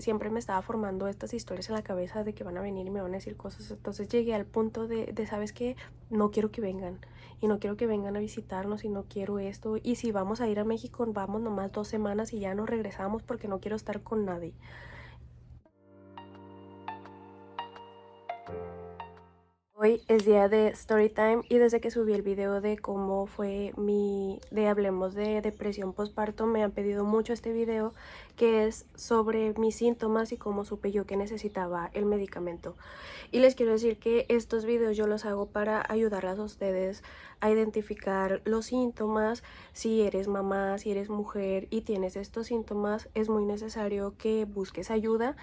siempre me estaba formando estas historias en la cabeza de que van a venir y me van a decir cosas. Entonces llegué al punto de ¿sabes qué? No quiero que vengan. Y no quiero que vengan a visitarnos y no quiero esto. Y si vamos a ir a México, vamos nomás 2 semanas y ya nos regresamos porque no quiero estar con nadie. Hoy es día de Storytime y desde que subí el video de cómo fue hablemos de depresión postparto, me han pedido mucho este video que es sobre mis síntomas y cómo supe yo que necesitaba el medicamento. Y les quiero decir que estos videos yo los hago para ayudarlas a ustedes a identificar los síntomas. Si eres mamá, si eres mujer y tienes estos síntomas, es muy necesario que busques ayuda.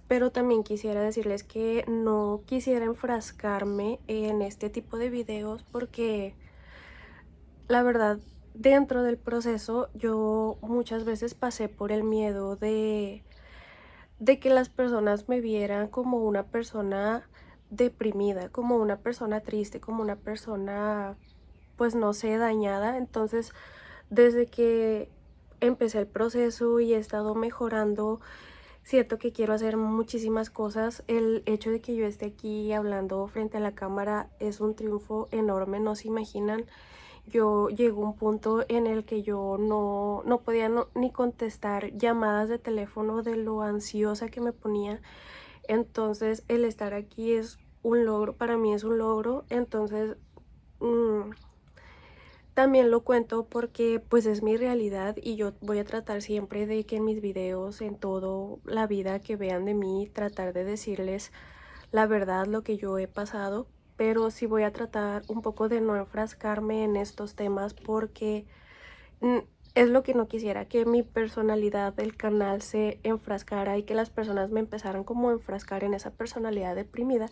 Pero también quisiera decirles que no quisiera enfrascarme en este tipo de videos porque la verdad, dentro del proceso yo muchas veces pasé por el miedo de que las personas me vieran como una persona deprimida, como una persona triste, como una persona, pues no sé, dañada. Entonces, desde que empecé el proceso y he estado mejorando, siento que quiero hacer muchísimas cosas. El hecho de que yo esté aquí hablando frente a la cámara es un triunfo enorme, no se imaginan. Yo llegó un punto en el que yo no podía ni contestar llamadas de teléfono de lo ansiosa que me ponía. Entonces el estar aquí es un logro, para mí es un logro. Entonces también lo cuento porque pues es mi realidad y yo voy a tratar siempre de que en mis videos, en toda la vida que vean de mí, tratar de decirles la verdad, lo que yo he pasado, pero sí voy a tratar un poco de no enfrascarme en estos temas porque mm, es lo que no quisiera, que mi personalidad del canal se enfrascara y que las personas me empezaran como a enfrascar en esa personalidad deprimida,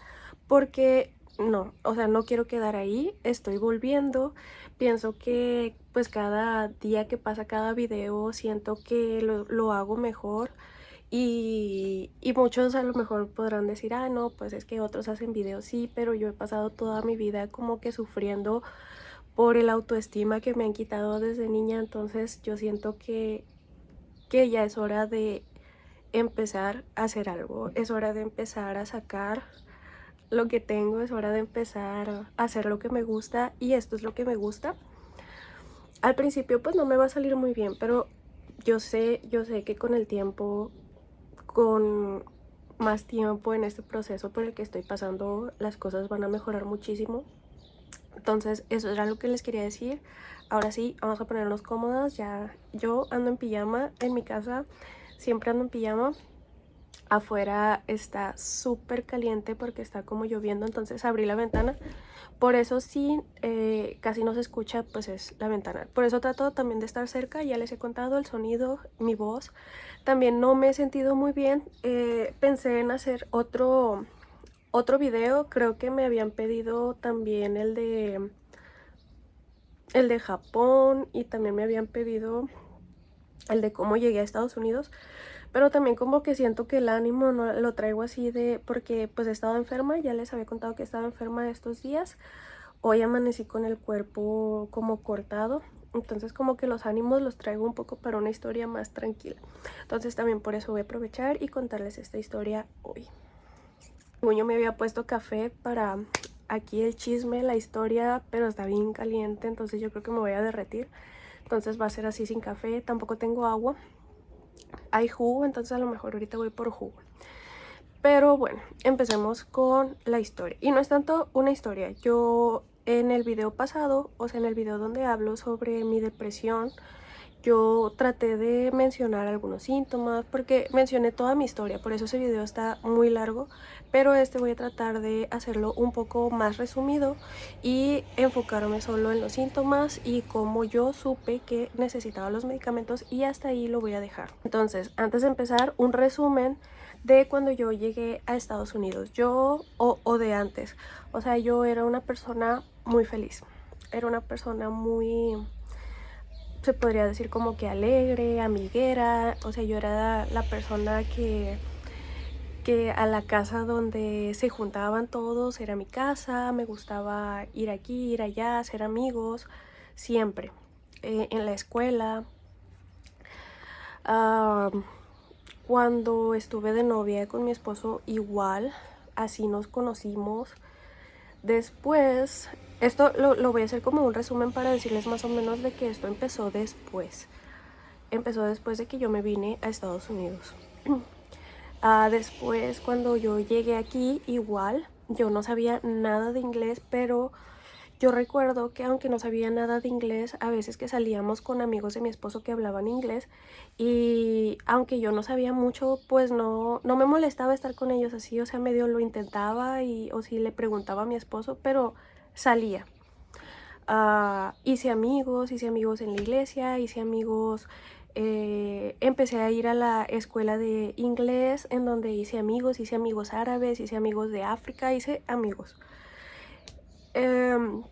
porque no, o sea, no quiero quedar ahí, estoy volviendo, pienso que pues cada día que pasa cada video siento que lo hago mejor. Y muchos a lo mejor podrán decir, ah, no, pues es que otros hacen videos, sí, pero yo he pasado toda mi vida como que sufriendo por el autoestima que me han quitado desde niña. Entonces yo siento que ya es hora de empezar a hacer algo, es hora de empezar a sacar lo que tengo, es hora de empezar a hacer lo que me gusta y esto es lo que me gusta. Al principio pues no me va a salir muy bien, pero yo sé que con el tiempo, con más tiempo en este proceso por el que estoy pasando, las cosas van a mejorar muchísimo. Entonces eso era lo que les quería decir. Ahora sí, vamos a ponernos cómodas. Ya yo ando en pijama en mi casa, siempre ando en pijama. Afuera está súper caliente porque está como lloviendo, entonces abrí la ventana. Por eso sí, casi no se escucha, pues es la ventana. Por eso trato también de estar cerca, ya les he contado el sonido, mi voz. También no me he sentido muy bien. Pensé en hacer otro video, creo que me habían pedido también el de Japón y también me habían pedido el de cómo llegué a Estados Unidos, pero también como que siento que el ánimo no lo traigo así de porque pues he estado enferma, ya les había contado que estaba enferma estos días. Hoy amanecí con el cuerpo como cortado, entonces como que los ánimos los traigo un poco para una historia más tranquila. Entonces también por eso voy a aprovechar y contarles esta historia hoy. Yo me había puesto café para aquí el chisme, la historia, pero está bien caliente, entonces yo creo que me voy a derretir. Entonces va a ser así sin café, tampoco tengo agua. Hay jugo, entonces a lo mejor ahorita voy por jugo. Pero bueno, empecemos con la historia. Y no es tanto una historia. Yo en el video pasado, o sea en el video donde hablo sobre mi depresión, yo traté de mencionar algunos síntomas porque mencioné toda mi historia, por eso ese video está muy largo, pero este voy a tratar de hacerlo un poco más resumido y enfocarme solo en los síntomas y cómo yo supe que necesitaba los medicamentos y hasta ahí lo voy a dejar. Entonces, antes de empezar, un resumen de cuando yo llegué a Estados Unidos, o de antes. O sea, yo era una persona muy feliz, era una persona muy, se podría decir como que alegre, amiguera. O sea, yo era la persona que a la casa donde se juntaban todos era mi casa, me gustaba ir aquí, ir allá, hacer amigos, siempre. En la escuela, cuando estuve de novia con mi esposo igual, así nos conocimos. Después, esto lo voy a hacer como un resumen para decirles más o menos de que esto empezó después. Empezó después de que yo me vine a Estados Unidos. Después, cuando yo llegué aquí, igual, yo no sabía nada de inglés, pero yo recuerdo que aunque no sabía nada de inglés, a veces que salíamos con amigos de mi esposo que hablaban inglés y aunque yo no sabía mucho, pues no me molestaba estar con ellos así, o sea, medio lo intentaba o si le preguntaba a mi esposo, pero salía. Hice amigos en la iglesia, hice amigos, empecé a ir a la escuela de inglés en donde hice amigos árabes, hice amigos de África, hice amigos. Em,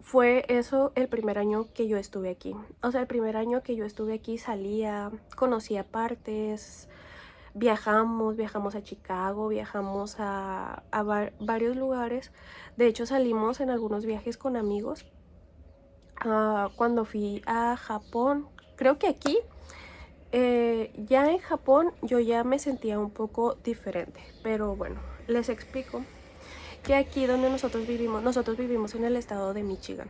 Fue eso el primer año que yo estuve aquí. O sea, el primer año que yo estuve aquí salía, conocía partes, viajamos a Chicago, viajamos a varios lugares. De hecho, salimos en algunos viajes con amigos. Cuando fui a Japón, creo que aquí, ya en Japón yo ya me sentía un poco diferente. Pero bueno, les explico que aquí donde nosotros vivimos en el estado de Michigan.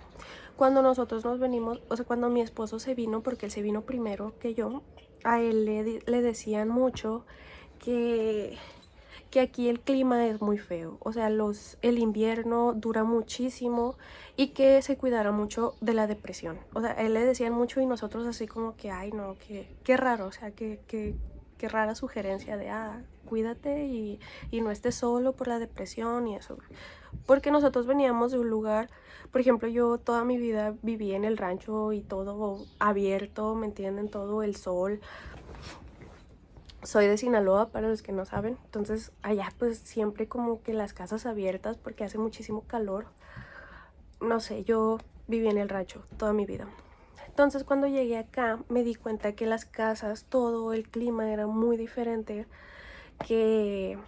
Cuando nosotros nos venimos, o sea, cuando mi esposo se vino, porque él se vino primero que yo, a él le decían mucho que, que aquí el clima es muy feo, o sea, el invierno dura muchísimo y que se cuidara mucho de la depresión. O sea, a él le decían mucho y nosotros así como que, ay no, qué raro, o sea, qué rara sugerencia de, cuídate y no estés solo por la depresión y eso. Porque nosotros veníamos de un lugar, por ejemplo, yo toda mi vida viví en el rancho y todo abierto, ¿me entienden? Todo el sol. Soy de Sinaloa, para los que no saben. Entonces, allá pues siempre como que las casas abiertas porque hace muchísimo calor. No sé, yo viví en el rancho toda mi vida. Entonces, cuando llegué acá, me di cuenta que las casas, todo el clima era muy diferente, que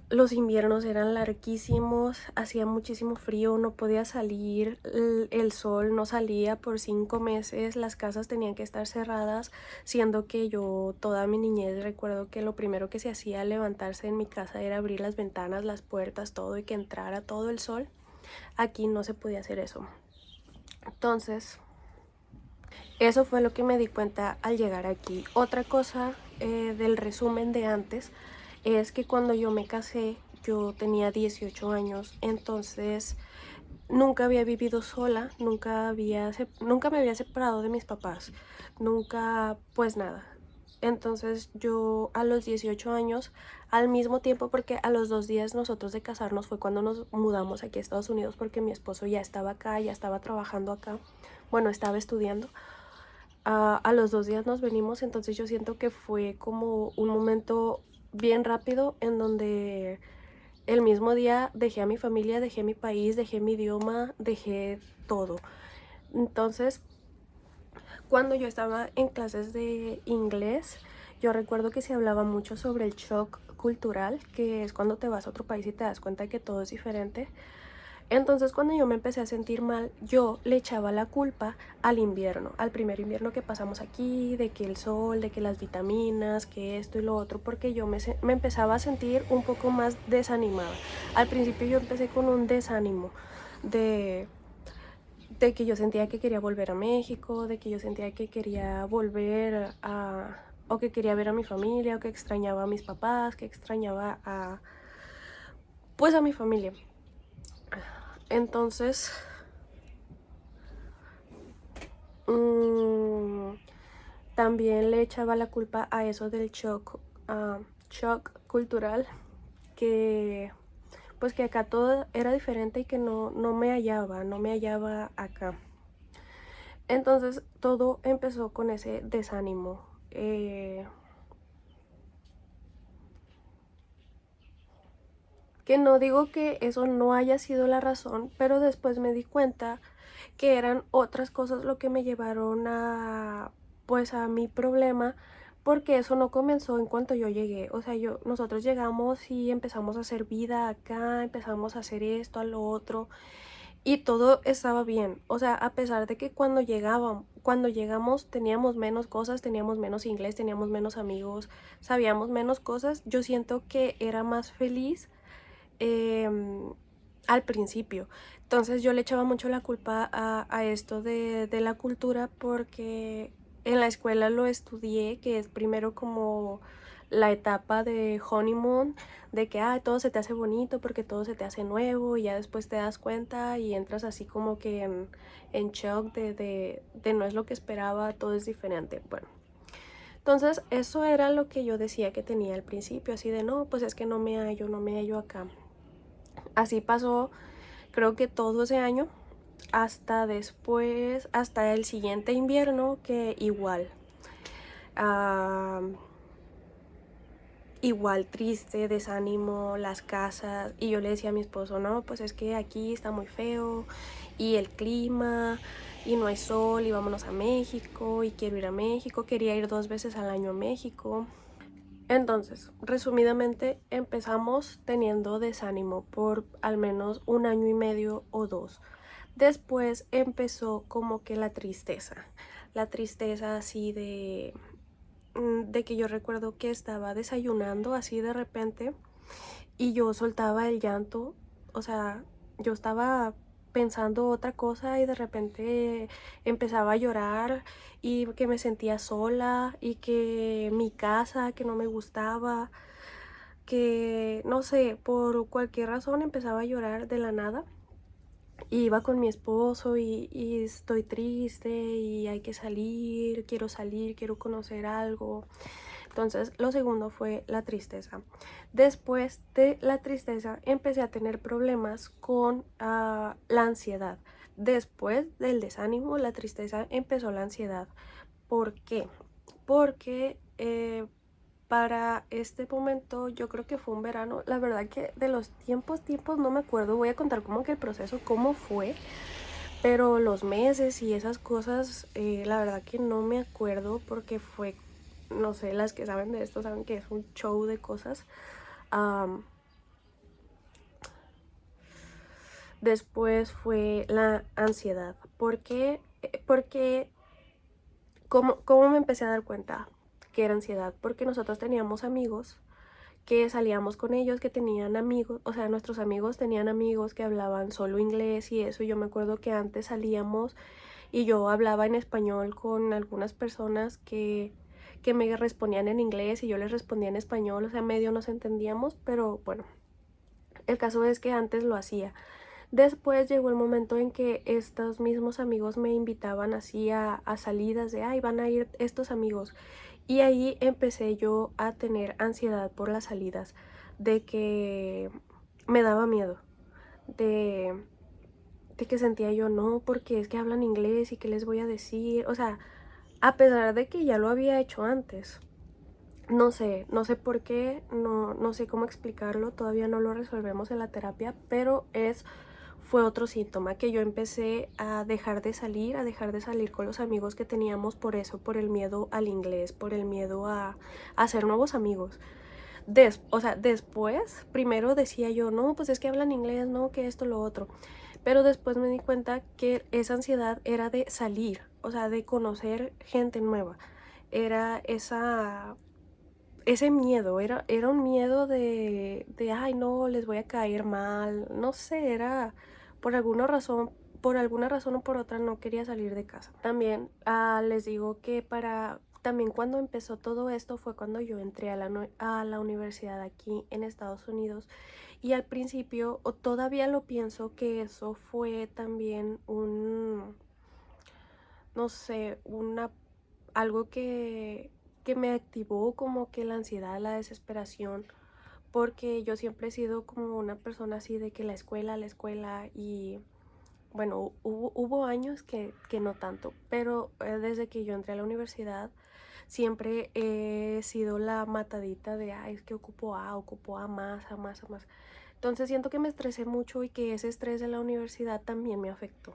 los inviernos eran larguísimos, hacía muchísimo frío, no podía salir, el sol no salía por 5 meses, las casas tenían que estar cerradas, siendo que yo toda mi niñez recuerdo que lo primero que se hacía al levantarse en mi casa era abrir las ventanas, las puertas, todo y que entrara todo el sol. Aquí no se podía hacer eso. Entonces, eso fue lo que me di cuenta al llegar aquí. Otra cosa del resumen de antes es que cuando yo me casé, yo tenía 18 años, entonces nunca había vivido sola, nunca me había separado de mis papás, nunca, pues nada. Entonces yo a los 18 años, al mismo tiempo, porque a los 2 días nosotros de casarnos fue cuando nos mudamos aquí a Estados Unidos porque mi esposo ya estaba acá, ya estaba trabajando acá, bueno, estaba estudiando. A los 2 días nos venimos, entonces yo siento que fue como un momento bien rápido en donde el mismo día dejé a mi familia, dejé mi país, dejé mi idioma, dejé todo. Entonces, cuando yo estaba en clases de inglés, yo recuerdo que se hablaba mucho sobre el shock cultural, que es cuando te vas a otro país y te das cuenta que todo es diferente. Entonces cuando yo me empecé a sentir mal, yo le echaba la culpa al invierno, al primer invierno que pasamos aquí, de que el sol, de que las vitaminas, que esto y lo otro, porque yo me empezaba a sentir un poco más desanimada. Al principio yo empecé con un desánimo de, de que yo sentía que quería volver a México, de que yo sentía que quería volver o que quería ver a mi familia, o que extrañaba a mis papás, que extrañaba pues a mi familia. Entonces, también le echaba la culpa a eso del shock cultural, que pues que acá todo era diferente y que no me hallaba acá. Entonces todo empezó con ese desánimo. Que no digo que eso no haya sido la razón, pero después me di cuenta que eran otras cosas lo que me llevaron pues a mi problema, porque eso no comenzó en cuanto yo llegué. O sea, nosotros llegamos y empezamos a hacer vida acá, empezamos a hacer esto, a lo otro, y todo estaba bien. O sea, a pesar de que cuando llegamos teníamos menos cosas, teníamos menos inglés, teníamos menos amigos, sabíamos menos cosas, yo siento que era más feliz al principio. Entonces yo le echaba mucho la culpa a esto de la cultura porque en la escuela lo estudié, que es primero como la etapa de honeymoon, de que todo se te hace bonito porque todo se te hace nuevo y ya después te das cuenta y entras así como que en shock de no es lo que esperaba, todo es diferente. Bueno, entonces eso era lo que yo decía que tenía al principio, así de no, pues es que no me hallo acá. Así pasó, creo que todo ese año, hasta después, hasta el siguiente invierno, que igual, ah, igual triste, desánimo, las casas, y yo le decía a mi esposo, no, pues es que aquí está muy feo, y el clima, y no hay sol, y vámonos a México, y quiero ir a México, quería ir 2 veces al año a México. Entonces, resumidamente, empezamos teniendo desánimo por al menos 1 año y medio o 2. Después empezó como que la tristeza así de que yo recuerdo que estaba desayunando así de repente y yo soltaba el llanto, o sea, yo estaba pensando otra cosa y de repente empezaba a llorar y que me sentía sola y que mi casa que no me gustaba, que no sé, por cualquier razón empezaba a llorar de la nada. Y iba con mi esposo y estoy triste y hay que salir, quiero conocer algo. Entonces, lo segundo fue la tristeza. Después de la tristeza, empecé a tener problemas con la ansiedad. Después del desánimo, la tristeza, empezó la ansiedad. ¿Por qué? Porque para este momento, yo creo que fue un verano, la verdad que de los tiempos no me acuerdo, voy a contar como que el proceso, cómo fue, pero los meses y esas cosas, la verdad que no me acuerdo porque fue, no sé, las que saben de esto saben que es un show de cosas. Am, Después fue la ansiedad. ¿Por qué? Porque, ¿cómo me empecé a dar cuenta que era ansiedad? Porque nosotros teníamos amigos que salíamos con ellos, que tenían amigos, o sea, nuestros amigos tenían amigos que hablaban solo inglés y eso. Yo me acuerdo que antes salíamos y yo hablaba en español con algunas personas que me respondían en inglés y yo les respondía en español, o sea, medio nos entendíamos, pero bueno, el caso es que antes lo hacía. Después llegó el momento en que estos mismos amigos me invitaban así a salidas de, ay, van a ir estos amigos. Y ahí empecé yo a tener ansiedad por las salidas, de que me daba miedo, de, de que sentía yo, no, porque es que hablan inglés y qué les voy a decir. O sea, a pesar de que ya lo había hecho antes. No sé por qué, no sé cómo explicarlo, todavía no lo resolvemos en la terapia, pero fue otro síntoma que yo empecé a dejar de salir con los amigos que teníamos por eso, por el miedo al inglés, por el miedo a hacer nuevos amigos. O sea, después, primero decía yo, no, pues es que hablan inglés, no, que esto, lo otro. Pero después me di cuenta que esa ansiedad era de salir, o sea, de conocer gente nueva. Era ese miedo, era un miedo ay no, les voy a caer mal, no sé, era por alguna razón, por alguna razón o por otra no quería salir de casa. También les digo que también cuando empezó todo esto fue cuando yo entré a la universidad aquí en Estados Unidos y al principio, o todavía lo pienso, que eso fue también no sé, algo que me activó como que la ansiedad, la desesperación, porque yo siempre he sido como una persona así de que la escuela y bueno, hubo años que no tanto, pero desde que yo entré a la universidad siempre he sido la matadita de, ay, es que ocupo a más, a más, a más. Entonces siento que me estresé mucho y que ese estrés de la universidad también me afectó.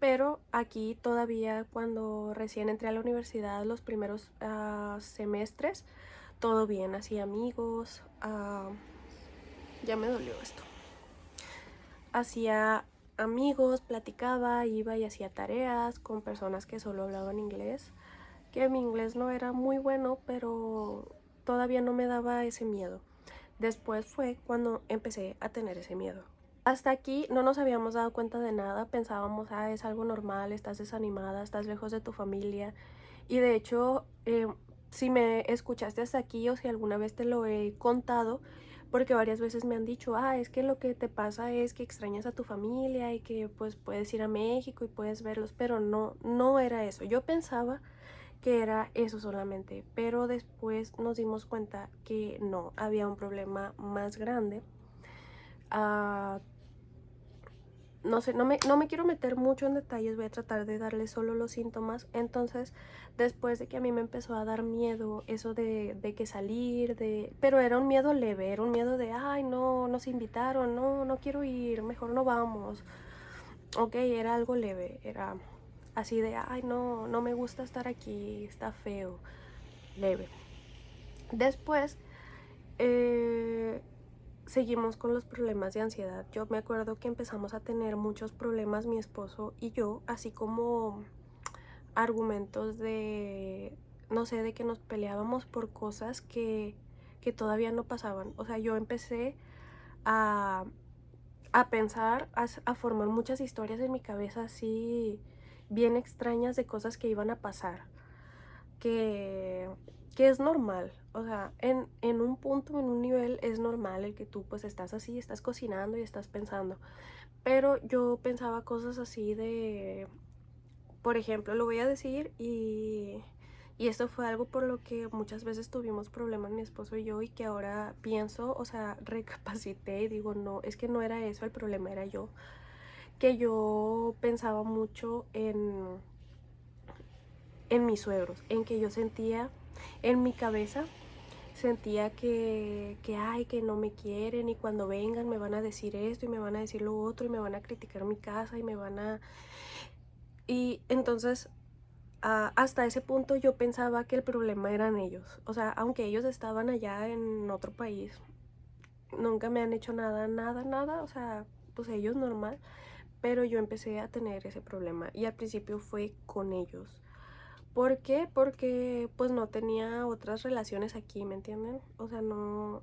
Pero aquí todavía cuando recién entré a la universidad, los primeros semestres, todo bien, así amigos. Ya me dolió esto. hacía amigos, platicaba, iba y hacía tareas con personas que solo hablaban inglés, que mi inglés no era muy bueno, pero todavía no me daba ese miedo. Después fue cuando empecé a tener ese miedo. Hasta aquí no nos habíamos dado cuenta de nada, pensábamos, es algo normal, estás desanimada, estás lejos de tu familia. Y de hecho, si me escuchaste hasta aquí o si alguna vez te lo he contado, porque varias veces me han dicho, es que lo que te pasa es que extrañas a tu familia y que pues puedes ir a México y puedes verlos, pero no, no era eso. Yo pensaba que era eso solamente, pero después nos dimos cuenta que no, había un problema más grande. Ah, no sé, no me quiero meter mucho en detalles, voy a tratar de darle solo los síntomas. Entonces, después de que a mí me empezó a dar miedo eso de que salir, pero era un miedo leve, era un miedo de, ay, no, nos invitaron, no, no quiero ir, mejor no vamos. Ok, era algo leve, era así de, ay, no, no me gusta estar aquí, está feo, leve. Después, eh, seguimos con los problemas de ansiedad. Yo me acuerdo que empezamos a tener muchos problemas mi esposo y yo, así como argumentos de, no sé, de que nos peleábamos por cosas que todavía no pasaban. O sea, yo empecé a, a pensar, a formar muchas historias en mi cabeza así bien extrañas de cosas que iban a pasar. Que, que es normal, o sea, en un punto, en un nivel es normal el que tú pues estás así, estás cocinando y estás pensando, pero yo pensaba cosas así de, por ejemplo, lo voy a decir y esto fue algo por lo que muchas veces tuvimos problemas mi esposo y yo y que ahora pienso, o sea, recapacité y digo, no, es que no era eso, el problema era yo, que yo pensaba mucho en mis suegros, en que yo sentía en mi cabeza, sentía que no me quieren y cuando vengan me van a decir esto y me van a decir lo otro y me van a criticar mi casa y me van a... Y entonces hasta ese punto yo pensaba que el problema eran ellos. O sea, aunque ellos estaban allá en otro país, nunca me han hecho nada, nada, nada. O sea, pues ellos normal. Pero yo empecé a tener ese problema y al principio fue con ellos. ¿Por qué? Porque pues no tenía otras relaciones aquí, ¿me entienden? O sea, no,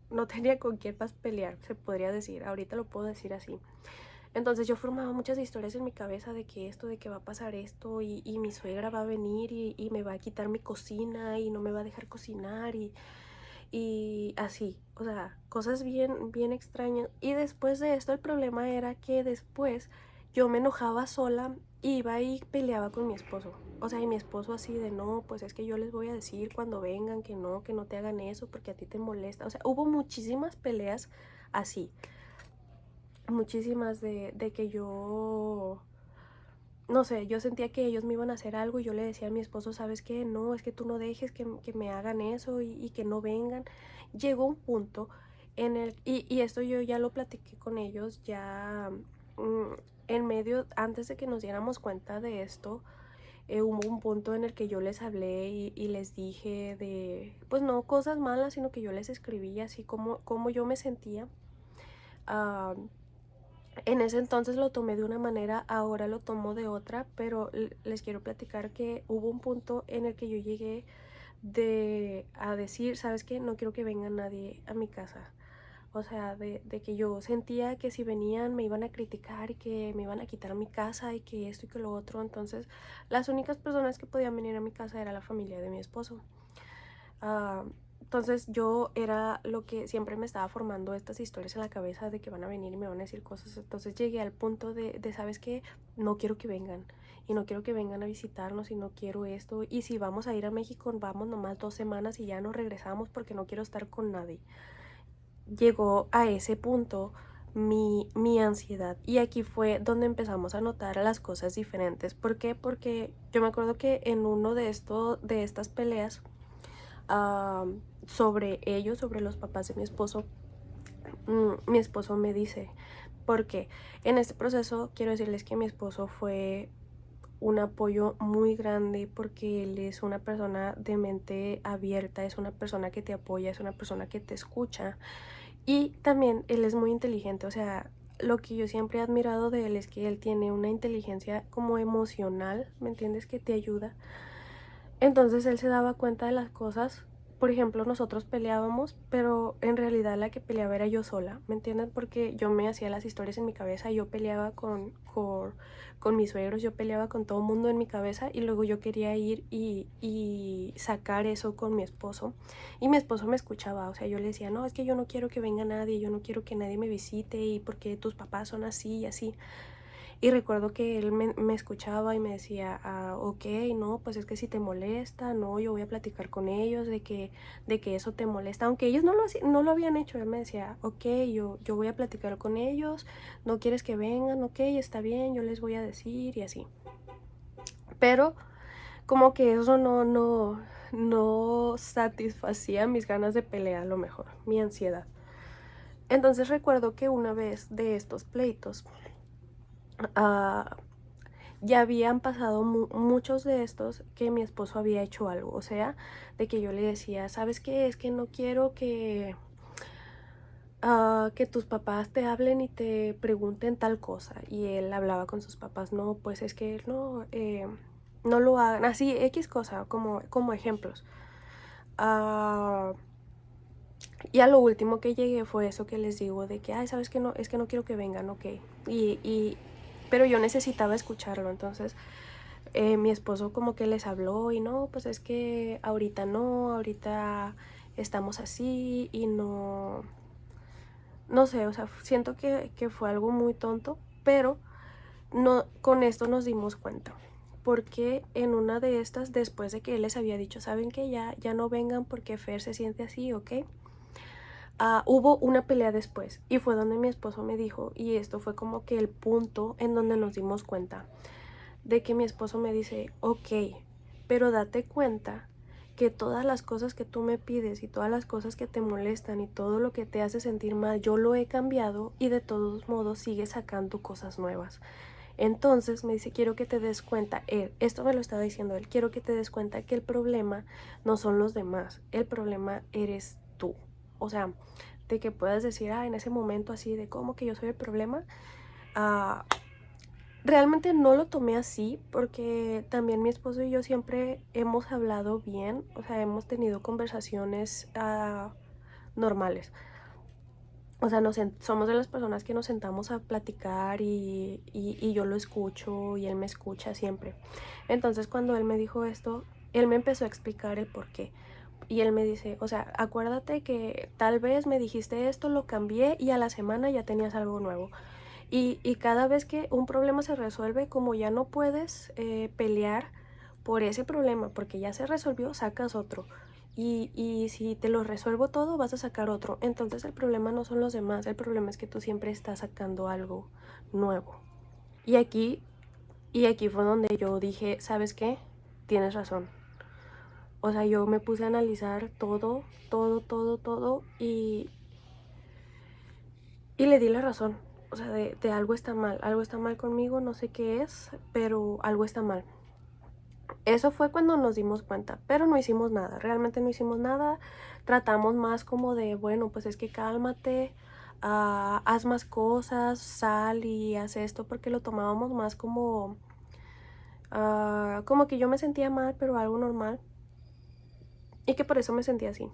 no tenía con quién más pelear, se podría decir. Ahorita lo puedo decir así. Entonces yo formaba muchas historias en mi cabeza de que esto, de que va a pasar esto y mi suegra va a venir y me va a quitar mi cocina y no me va a dejar cocinar y así. O sea, cosas bien, bien extrañas. Y después de esto el problema era que después yo me enojaba sola, iba y peleaba con mi esposo. O sea, y mi esposo así de no, pues es que yo les voy a decir cuando vengan que no te hagan eso porque a ti te molesta. O sea, hubo muchísimas peleas así. Muchísimas de que yo, no sé, yo sentía que ellos me iban a hacer algo y yo le decía a mi esposo, ¿sabes qué? No, es que tú no dejes que me hagan eso y que no vengan. Llegó un punto en el, y esto yo ya lo platiqué con ellos, ya mm, en medio, antes de que nos diéramos cuenta de esto, hubo un punto en el que yo les hablé y les dije de, pues no cosas malas, sino que yo les escribí así como yo me sentía. Uh, en ese entonces lo tomé de una manera, ahora lo tomo de otra, pero les quiero platicar que hubo un punto en el que yo llegué a decir, ¿sabes qué? No quiero que venga nadie a mi casa. O sea, de que yo sentía que si venían me iban a criticar y que me iban a quitar mi casa y que esto y que lo otro. Entonces, las únicas personas que podían venir a mi casa era la familia de mi esposo. Uh, entonces yo era lo que siempre me estaba formando estas historias en la cabeza de que van a venir y me van a decir cosas. Entonces llegué al punto de ¿sabes qué? No quiero que vengan. Y no quiero que vengan a visitarnos y no quiero esto. Y si vamos a ir a México, vamos nomás 2 semanas y ya nos regresamos porque no quiero estar con nadie. Llegó a ese punto mi ansiedad. Y aquí fue donde empezamos a notar las cosas diferentes. ¿Por qué? Porque yo me acuerdo que en uno de estas peleas, sobre ellos, sobre los papás de mi esposo, mi esposo me dice, porque en este proceso quiero decirles que mi esposo fue un apoyo muy grande porque él es una persona de mente abierta, es una persona que te apoya, es una persona que te escucha y también él es muy inteligente, o sea, lo que yo siempre he admirado de él es que él tiene una inteligencia como emocional, ¿me entiendes? Que te ayuda. Entonces él se daba cuenta de las cosas. Por ejemplo, nosotros peleábamos, pero en realidad la que peleaba era yo sola, ¿me entiendes? Porque yo me hacía las historias en mi cabeza, yo peleaba con mis suegros, yo peleaba con todo el mundo en mi cabeza y luego yo quería ir y sacar eso con mi esposo. Y mi esposo me escuchaba, o sea, yo le decía, no, es que yo no quiero que venga nadie, yo no quiero que nadie me visite y porque tus papás son así y así. Y recuerdo que él me escuchaba y me decía, ok, no, pues es que si te molesta, no, yo voy a platicar con ellos de que eso te molesta. Aunque ellos no lo habían hecho, él me decía, ok, yo voy a platicar con ellos, no quieres que vengan, ok, está bien, yo les voy a decir y así. Pero como que eso no satisfacía mis ganas de pelear a lo mejor, mi ansiedad. Entonces recuerdo que una vez de estos pleitos, ah, ya habían pasado muchos de estos que mi esposo había hecho algo, o sea, de que yo le decía, ¿sabes qué? Es que no quiero que tus papás te hablen y te pregunten tal cosa. Y él hablaba con sus papás, no, pues es que no, no lo hagan, así, X cosa, como ejemplos. Ah, y a lo último que llegué fue eso que les digo, de que, ay, ¿sabes qué? No, es que no quiero que vengan, ok. Pero yo necesitaba escucharlo, entonces mi esposo como que les habló y no, pues es que ahorita no, ahorita estamos así y no sé, o sea, siento que fue algo muy tonto, pero no, con esto nos dimos cuenta. Porque en una de estas, después de que él les había dicho, saben que ya no vengan porque Fer se siente así, ¿ok? Hubo una pelea después y fue donde mi esposo me dijo, y esto fue como que el punto en donde nos dimos cuenta, de que mi esposo me dice, ok, pero date cuenta que todas las cosas que tú me pides y todas las cosas que te molestan y todo lo que te hace sentir mal, yo lo he cambiado y de todos modos sigues sacando cosas nuevas. Entonces me dice, quiero que te des cuenta, esto me lo estaba diciendo él, quiero que te des cuenta que el problema no son los demás, el problema eres tú. O sea, de que puedas decir, en ese momento así de cómo que yo soy el problema, ah, realmente no lo tomé así porque también mi esposo y yo siempre hemos hablado bien, o sea, hemos tenido conversaciones normales. O sea, somos de las personas que nos sentamos a platicar y yo lo escucho y él me escucha siempre. Entonces cuando él me dijo esto, él me empezó a explicar el por qué. Y él me dice, o sea, acuérdate que tal vez me dijiste esto, lo cambié y a la semana ya tenías algo nuevo. Y cada vez que un problema se resuelve, como ya no puedes pelear por ese problema, porque ya se resolvió, sacas otro. Y si te lo resuelvo todo, vas a sacar otro. Entonces el problema no son los demás, el problema es que tú siempre estás sacando algo nuevo. Y aquí, y aquí fue donde yo dije, ¿sabes qué? Tienes razón. O sea, yo me puse a analizar todo y le di la razón. O sea, de algo está mal conmigo, no sé qué es, pero algo está mal. Eso fue cuando nos dimos cuenta, pero no hicimos nada, realmente no hicimos nada. Tratamos más como de, bueno, pues es que cálmate, haz más cosas, sal y haz esto, porque lo tomábamos más como que yo me sentía mal, pero algo normal, y que por eso me sentía así.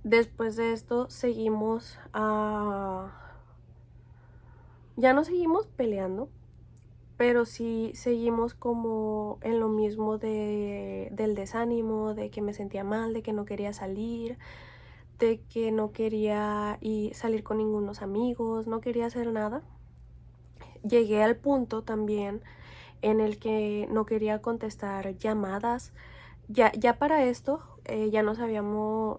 Después de esto seguimos, ya no seguimos peleando, pero sí seguimos como en lo mismo del desánimo, de que me sentía mal, de que no quería salir, de que no quería salir con ningunos amigos, no quería hacer nada. Llegué al punto también en el que no quería contestar llamadas. Ya para esto,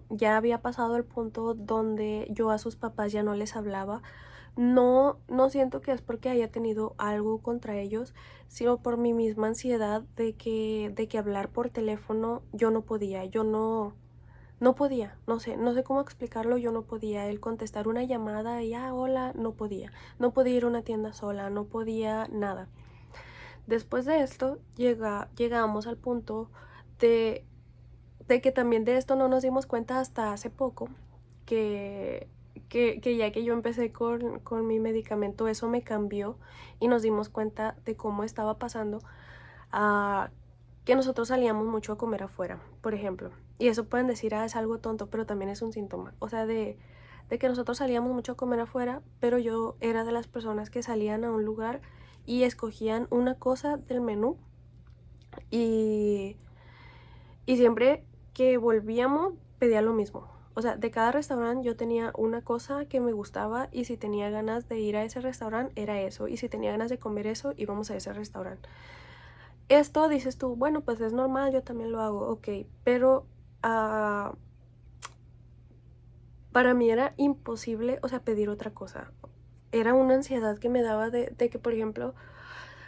ya había pasado el punto donde yo a sus papás ya no les hablaba. No siento que es porque haya tenido algo contra ellos, sino por mi misma ansiedad de que hablar por teléfono yo no podía, yo no podía, no sé cómo explicarlo, yo no podía. El contestar una llamada y, hola, no podía ir a una tienda sola, no podía nada. Después de esto, llegamos al punto de, de que también de esto no nos dimos cuenta hasta hace poco, que, que ya que yo empecé con mi medicamento, eso me cambió y nos dimos cuenta de cómo estaba pasando, a que nosotros salíamos mucho a comer afuera, por ejemplo. Y eso pueden decir, es algo tonto, pero también es un síntoma. O sea, de que nosotros salíamos mucho a comer afuera, pero yo era de las personas que salían a un lugar y escogían una cosa del menú y, y siempre que volvíamos pedía lo mismo. O sea, de cada restaurante yo tenía una cosa que me gustaba y si tenía ganas de ir a ese restaurante era eso. Y si tenía ganas de comer eso íbamos a ese restaurante. Esto dices tú, bueno, pues es normal, yo también lo hago, ok. Pero para mí era imposible, o sea, pedir otra cosa. Era una ansiedad que me daba de que, por ejemplo,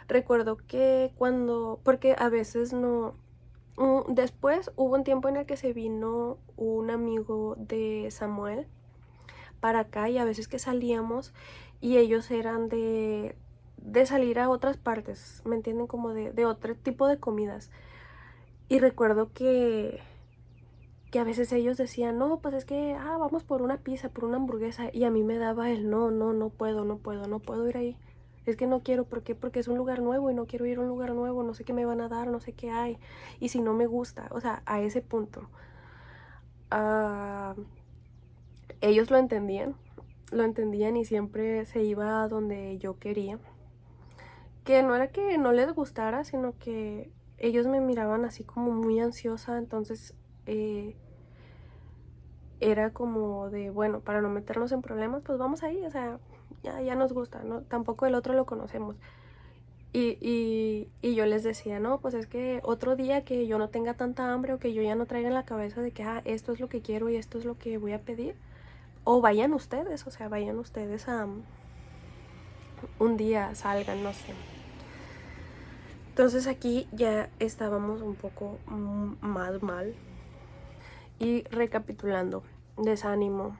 recuerdo que porque a veces no. Después hubo un tiempo en el que se vino un amigo de Samuel para acá y a veces que salíamos y ellos eran de salir a otras partes, ¿me entienden? Como de otro tipo de comidas. Y recuerdo que a veces ellos decían, no, pues es que, vamos por una pizza, por una hamburguesa. Y a mí me daba el no puedo, no puedo ir ahí. Es que no quiero, ¿por qué? Porque es un lugar nuevo y no quiero ir a un lugar nuevo, no sé qué me van a dar, no sé qué hay. Y si no me gusta, o sea, a ese punto. Ah, ellos lo entendían y siempre se iba a donde yo quería. Que no era que no les gustara, sino que ellos me miraban así como muy ansiosa, entonces era como de, bueno, para no meternos en problemas, pues vamos ahí, o sea, ya nos gusta, ¿no? Tampoco el otro lo conocemos. Y yo les decía, no, pues es que otro día que yo no tenga tanta hambre o que yo ya no traiga en la cabeza de que, esto es lo que quiero y esto es lo que voy a pedir, o vayan ustedes, o sea, vayan ustedes a un día, salgan, no sé. Entonces aquí ya estábamos un poco más mal. Y recapitulando, desánimo,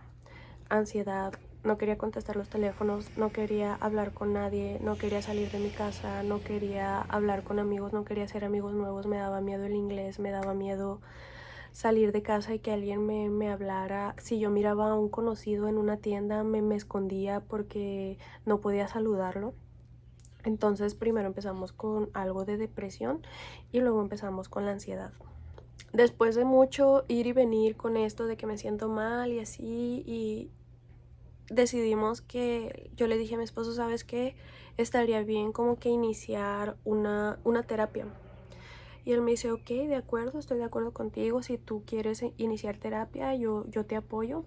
ansiedad, no quería contestar los teléfonos, no quería hablar con nadie, no quería salir de mi casa, no quería hablar con amigos, no quería hacer amigos nuevos, me daba miedo el inglés, me daba miedo salir de casa y que alguien me hablara. Si yo miraba a un conocido en una tienda, me escondía porque no podía saludarlo. Entonces primero empezamos con algo de depresión y luego empezamos con la ansiedad. Después de mucho ir y venir con esto de que me siento mal y así, y decidimos que yo le dije a mi esposo, ¿sabes qué? Estaría bien como que iniciar una terapia. Y él me dice, ok, de acuerdo, estoy de acuerdo contigo, si tú quieres iniciar terapia, yo te apoyo.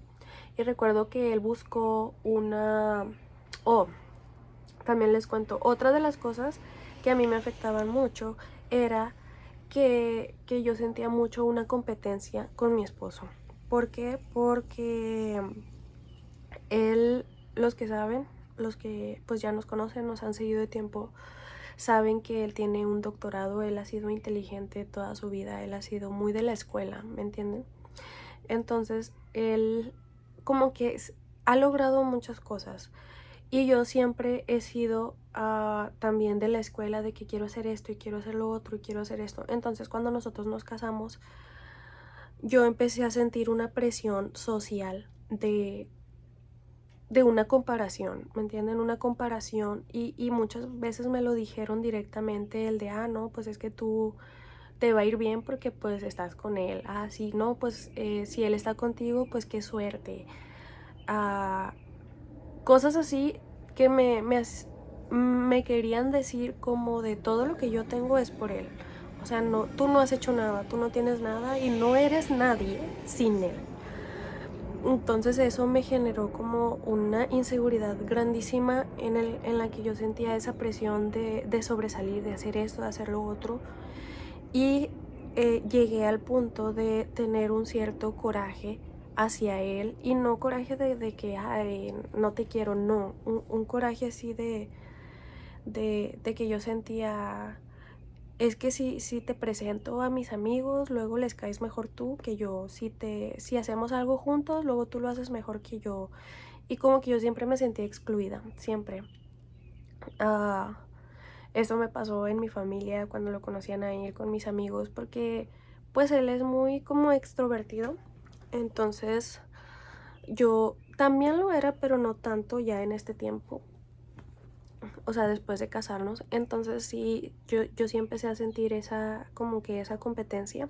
Y recuerdo que él buscó Oh, también les cuento, otra de las cosas que a mí me afectaban mucho era que yo sentía mucho una competencia con mi esposo. ¿Por qué? Porque él, los que saben, los que pues ya nos conocen, nos han seguido de tiempo, saben que él tiene un doctorado, él ha sido inteligente toda su vida, él ha sido muy de la escuela, ¿me entienden? Entonces, él como que ha logrado muchas cosas. Y yo siempre he sido también de la escuela de que quiero hacer esto y quiero hacer lo otro y quiero hacer esto. Entonces cuando nosotros nos casamos, yo empecé a sentir una presión social de una comparación, ¿me entienden? Una comparación y muchas veces me lo dijeron directamente el de, no, pues es que tú te va a ir bien porque pues estás con él. Sí, no, pues si él está contigo, pues qué suerte. Cosas así que me querían decir como de todo lo que yo tengo es por él. O sea, no, tú no has hecho nada, tú no tienes nada y no eres nadie sin él. Entonces eso me generó como una inseguridad grandísima en la que yo sentía esa presión de sobresalir, de hacer esto, de hacer lo otro. Y llegué al punto de tener un cierto coraje hacia él, y no coraje de que no te quiero, no, un coraje así de que yo sentía es que si te presento a mis amigos, luego les caes mejor tú que yo. Si hacemos algo juntos, luego tú lo haces mejor que yo. Y como que yo siempre me sentía excluida, siempre. Ah, Eso me pasó en mi familia cuando lo conocían a él con mis amigos, porque pues él es muy como extrovertido. Entonces yo también lo era, pero no tanto ya en este tiempo. O sea, después de casarnos. Entonces sí, yo sí empecé a sentir esa, como que esa competencia.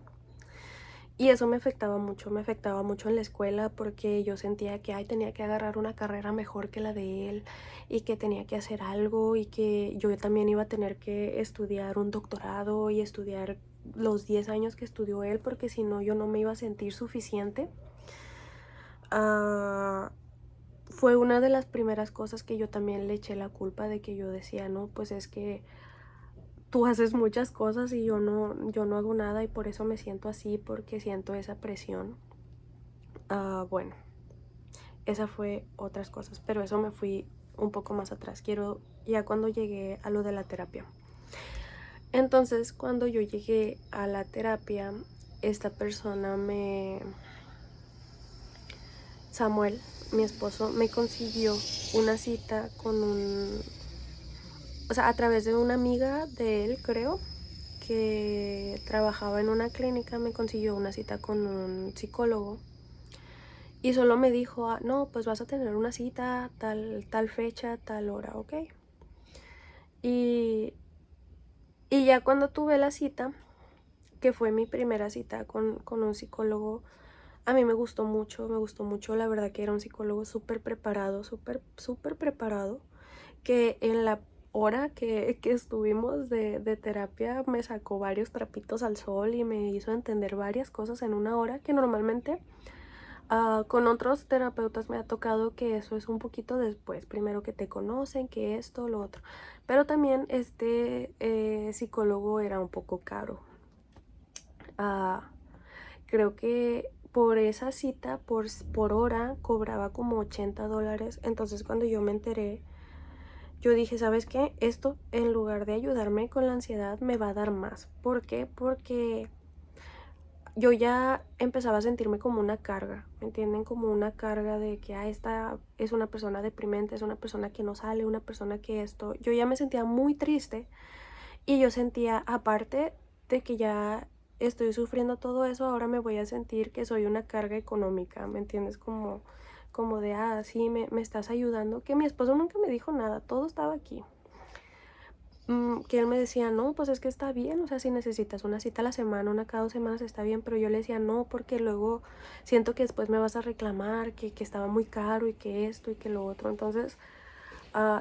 Y eso me afectaba mucho en la escuela porque yo sentía que ay, tenía que agarrar una carrera mejor que la de él y que tenía que hacer algo y que yo también iba a tener que estudiar un doctorado y estudiar los 10 años que estudió él porque si no yo no me iba a sentir suficiente. Ah, Fue una de las primeras cosas que yo también le eché la culpa de que yo decía, no, pues es que tú haces muchas cosas y yo no hago nada y por eso me siento así porque siento esa presión. Bueno, esa fue otras cosas, pero eso me fui un poco más atrás. Quiero ya cuando llegué a lo de la terapia. Entonces, cuando yo llegué a la terapia, esta persona Samuel, mi esposo, me consiguió una cita con o sea, a través de una amiga de él, creo, que trabajaba en una clínica, me consiguió una cita con un psicólogo. Y solo me dijo, no, pues vas a tener una cita, tal fecha, tal hora, ¿ok? Y, y ya cuando tuve la cita, que fue mi primera cita con un psicólogo, a mí me gustó mucho, la verdad que era un psicólogo súper preparado, súper preparado, que en la hora que estuvimos de terapia me sacó varios trapitos al sol y me hizo entender varias cosas en una hora que normalmente con otros terapeutas me ha tocado que eso es un poquito después, primero que te conocen, que esto, lo otro. Pero también este psicólogo era un poco caro. Ah, Creo que por esa cita, por hora, cobraba como $80. Entonces cuando yo me enteré, yo dije, ¿sabes qué? Esto en lugar de ayudarme con la ansiedad me va a dar más. ¿Por qué? Porque yo ya empezaba a sentirme como una carga, ¿me entienden? Como una carga de que esta es una persona deprimente, es una persona que no sale, una persona que esto. Yo ya me sentía muy triste y yo sentía, aparte de que ya estoy sufriendo todo eso, ahora me voy a sentir que soy una carga económica, ¿me entiendes? Como de, sí, me estás ayudando. Que mi esposo nunca me dijo nada, todo estaba aquí. Que él me decía, no, pues es que está bien, o sea, si necesitas una cita a la semana, una cada 2 semanas está bien, pero yo le decía, no, porque luego siento que después me vas a reclamar, que estaba muy caro y que esto y que lo otro. Entonces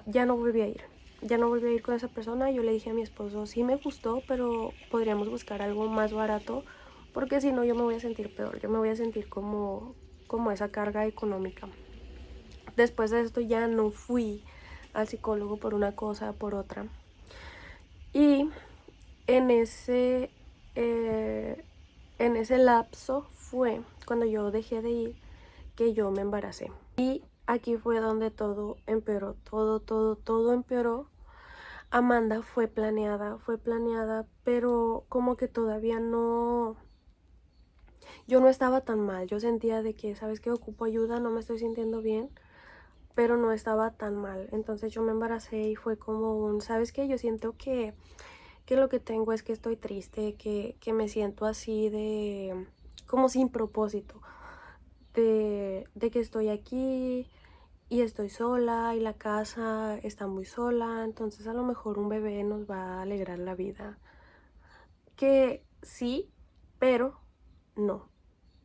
ya no volví a ir, ya no volví a ir con esa persona. Yo le dije a mi esposo, sí me gustó, pero podríamos buscar algo más barato, porque si no yo me voy a sentir peor, yo me voy a sentir como esa carga económica. Después de esto ya no fui al psicólogo por una cosa, por otra. Y en ese, eh, en ese lapso fue cuando yo dejé de ir que yo me embaracé. Y aquí fue donde todo empeoró, todo empeoró. Amanda fue planeada, pero como que todavía no, yo no estaba tan mal. Yo sentía de que, ¿sabes qué? Ocupo ayuda, no me estoy sintiendo bien, pero no estaba tan mal. Entonces yo me embaracé y fue como ¿sabes qué? Yo siento que lo que tengo es que estoy triste, que me siento así de, como sin propósito, de que estoy aquí y estoy sola y la casa está muy sola, entonces a lo mejor un bebé nos va a alegrar la vida. Que sí, pero no.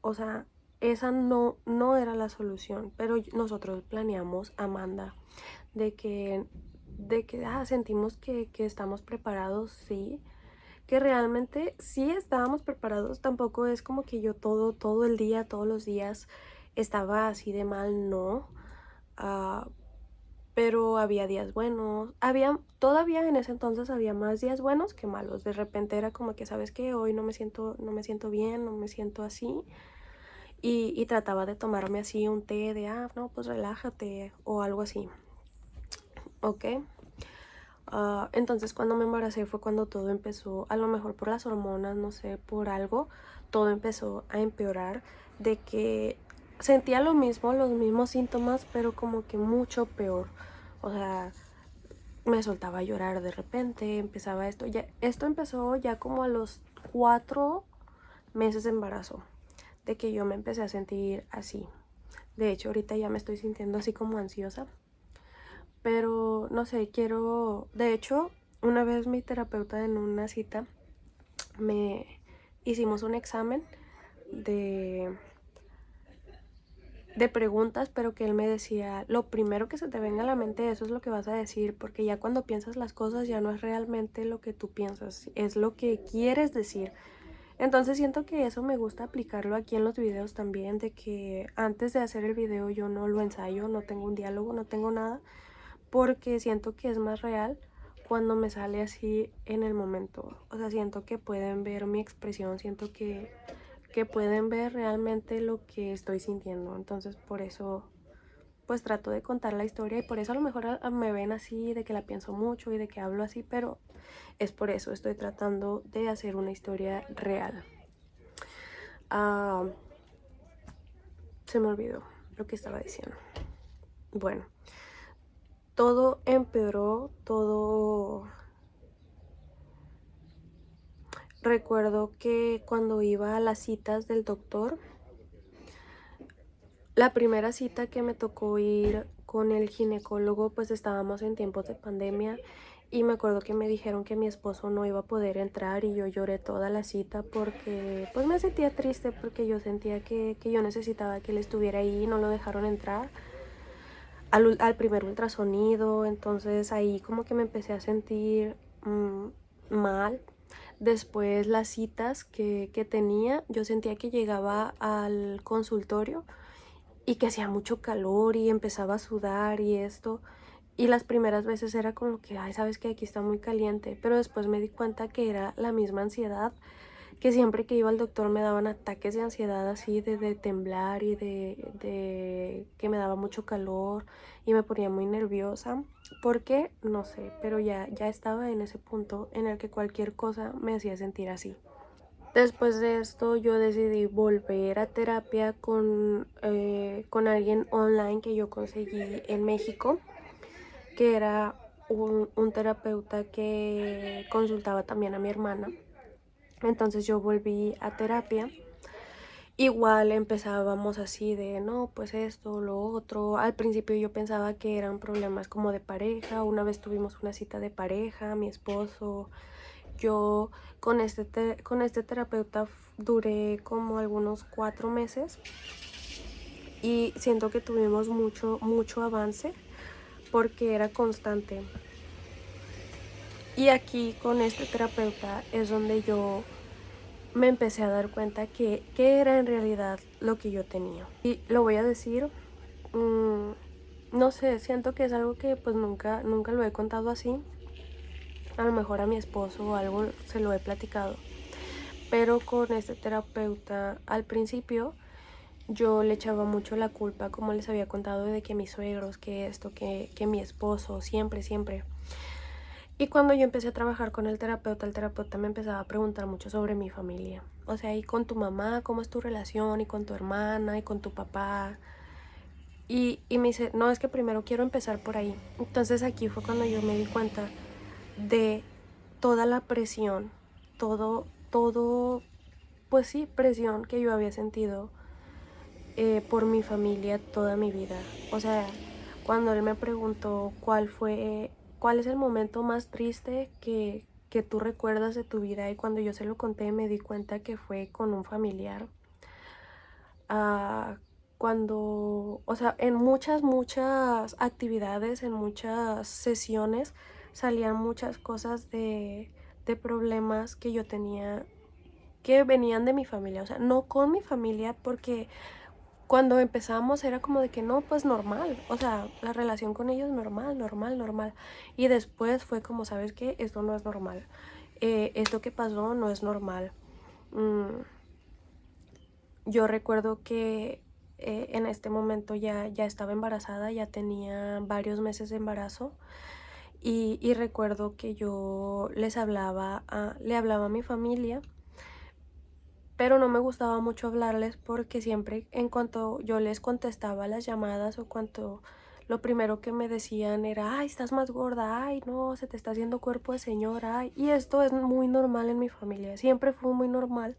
O sea, esa no era la solución, pero nosotros planeamos, Amanda, de que, sentimos que estamos preparados, sí, que realmente sí estábamos preparados. Tampoco es como que yo todo el día, todos los días estaba así de mal, no. Ah, pero había días buenos. Todavía en ese entonces había más días buenos que malos. De repente era como que, ¿sabes qué? Hoy no me siento bien, no me siento así. Y trataba de tomarme así un té de, no, pues relájate o algo así. ¿Ok? Entonces cuando me embaracé fue cuando todo empezó, a lo mejor por las hormonas, no sé, por algo, todo empezó a empeorar, de que sentía lo mismo, los mismos síntomas, pero como que mucho peor. O sea, me soltaba a llorar de repente, empezaba esto. Esto empezó ya como a los 4 meses de embarazo, de que yo me empecé a sentir así. De hecho, ahorita ya me estoy sintiendo así como ansiosa. Pero no sé, quiero. De hecho, una vez mi terapeuta en una cita me hicimos un examen de preguntas, pero que él me decía, lo primero que se te venga a la mente, eso es lo que vas a decir, porque ya cuando piensas las cosas ya no es realmente lo que tú piensas, es lo que quieres decir. Entonces siento que eso me gusta aplicarlo aquí en los videos también, de que antes de hacer el video yo no lo ensayo, no tengo un diálogo, no tengo nada, porque siento que es más real cuando me sale así en el momento. O sea, siento que pueden ver mi expresión, siento que pueden ver realmente lo que estoy sintiendo. Entonces por eso pues trato de contar la historia, y por eso a lo mejor me ven así, de que la pienso mucho y de que hablo así, pero es por eso estoy tratando de hacer una historia real. Ah, se me olvidó lo que estaba diciendo. Bueno, todo empeoró, todo. Recuerdo que cuando iba a las citas del doctor, la primera cita que me tocó ir con el ginecólogo, pues estábamos en tiempos de pandemia, y me acuerdo que me dijeron que mi esposo no iba a poder entrar, y yo lloré toda la cita porque pues me sentía triste, porque yo sentía que yo necesitaba que él estuviera ahí y no lo dejaron entrar al primer ultrasonido. Entonces ahí como que me empecé a sentir mal. Después las citas que tenía, yo sentía que llegaba al consultorio y que hacía mucho calor y empezaba a sudar y esto. Y las primeras veces era como que, ay, sabes que aquí está muy caliente. Pero después me di cuenta que era la misma ansiedad, que siempre que iba al doctor me daban ataques de ansiedad así, de temblar y de que me daba mucho calor y me ponía muy nerviosa. ¿Por qué? No sé, pero ya estaba en ese punto en el que cualquier cosa me hacía sentir así. Después de esto yo decidí volver a terapia con alguien online que yo conseguí en México, que era un terapeuta que consultaba también a mi hermana. Entonces yo volví a terapia. Igual empezábamos así de, no, pues esto, lo otro. Al principio yo pensaba que eran problemas como de pareja. Una vez tuvimos una cita de pareja, mi esposo, yo. Con este terapeuta duré como algunos 4 meses, y siento que tuvimos mucho avance porque era constante. Y aquí con este terapeuta es donde yo me empecé a dar cuenta que era en realidad lo que yo tenía. Y lo voy a decir, no sé, siento que es algo que pues nunca lo he contado así. A lo mejor a mi esposo o algo se lo he platicado. Pero con este terapeuta al principio yo le echaba mucho la culpa, como les había contado, de que mis suegros, que esto, que mi esposo, siempre. Y cuando yo empecé a trabajar con el terapeuta me empezaba a preguntar mucho sobre mi familia. O sea, y con tu mamá, ¿cómo es tu relación? Y con tu hermana, y con tu papá. Y me dice, no, es que primero quiero empezar por ahí. Entonces aquí fue cuando yo me di cuenta de toda la presión, todo, pues sí, presión que yo había sentido por mi familia toda mi vida. O sea, cuando él me preguntó cuál es el momento más triste que tú recuerdas de tu vida, y cuando yo se lo conté me di cuenta que fue con un familiar. Ah, cuando, o sea, en muchas actividades, en muchas sesiones, salían muchas cosas de problemas que yo tenía, que venían de mi familia. O sea, no con mi familia, porque cuando empezamos era como de que no, pues normal, o sea, la relación con ellos normal. Y después fue como, ¿sabes qué? Esto no es normal. Esto que pasó no es normal. Mm, yo recuerdo que en este momento ya estaba embarazada, ya tenía varios meses de embarazo, y recuerdo que yo le hablaba a mi familia, pero no me gustaba mucho hablarles porque siempre en cuanto yo les contestaba las llamadas o cuanto lo primero que me decían era, ay, estás más gorda, ay, no, se te está haciendo cuerpo de señora, ay, y esto es muy normal en mi familia, siempre fue muy normal.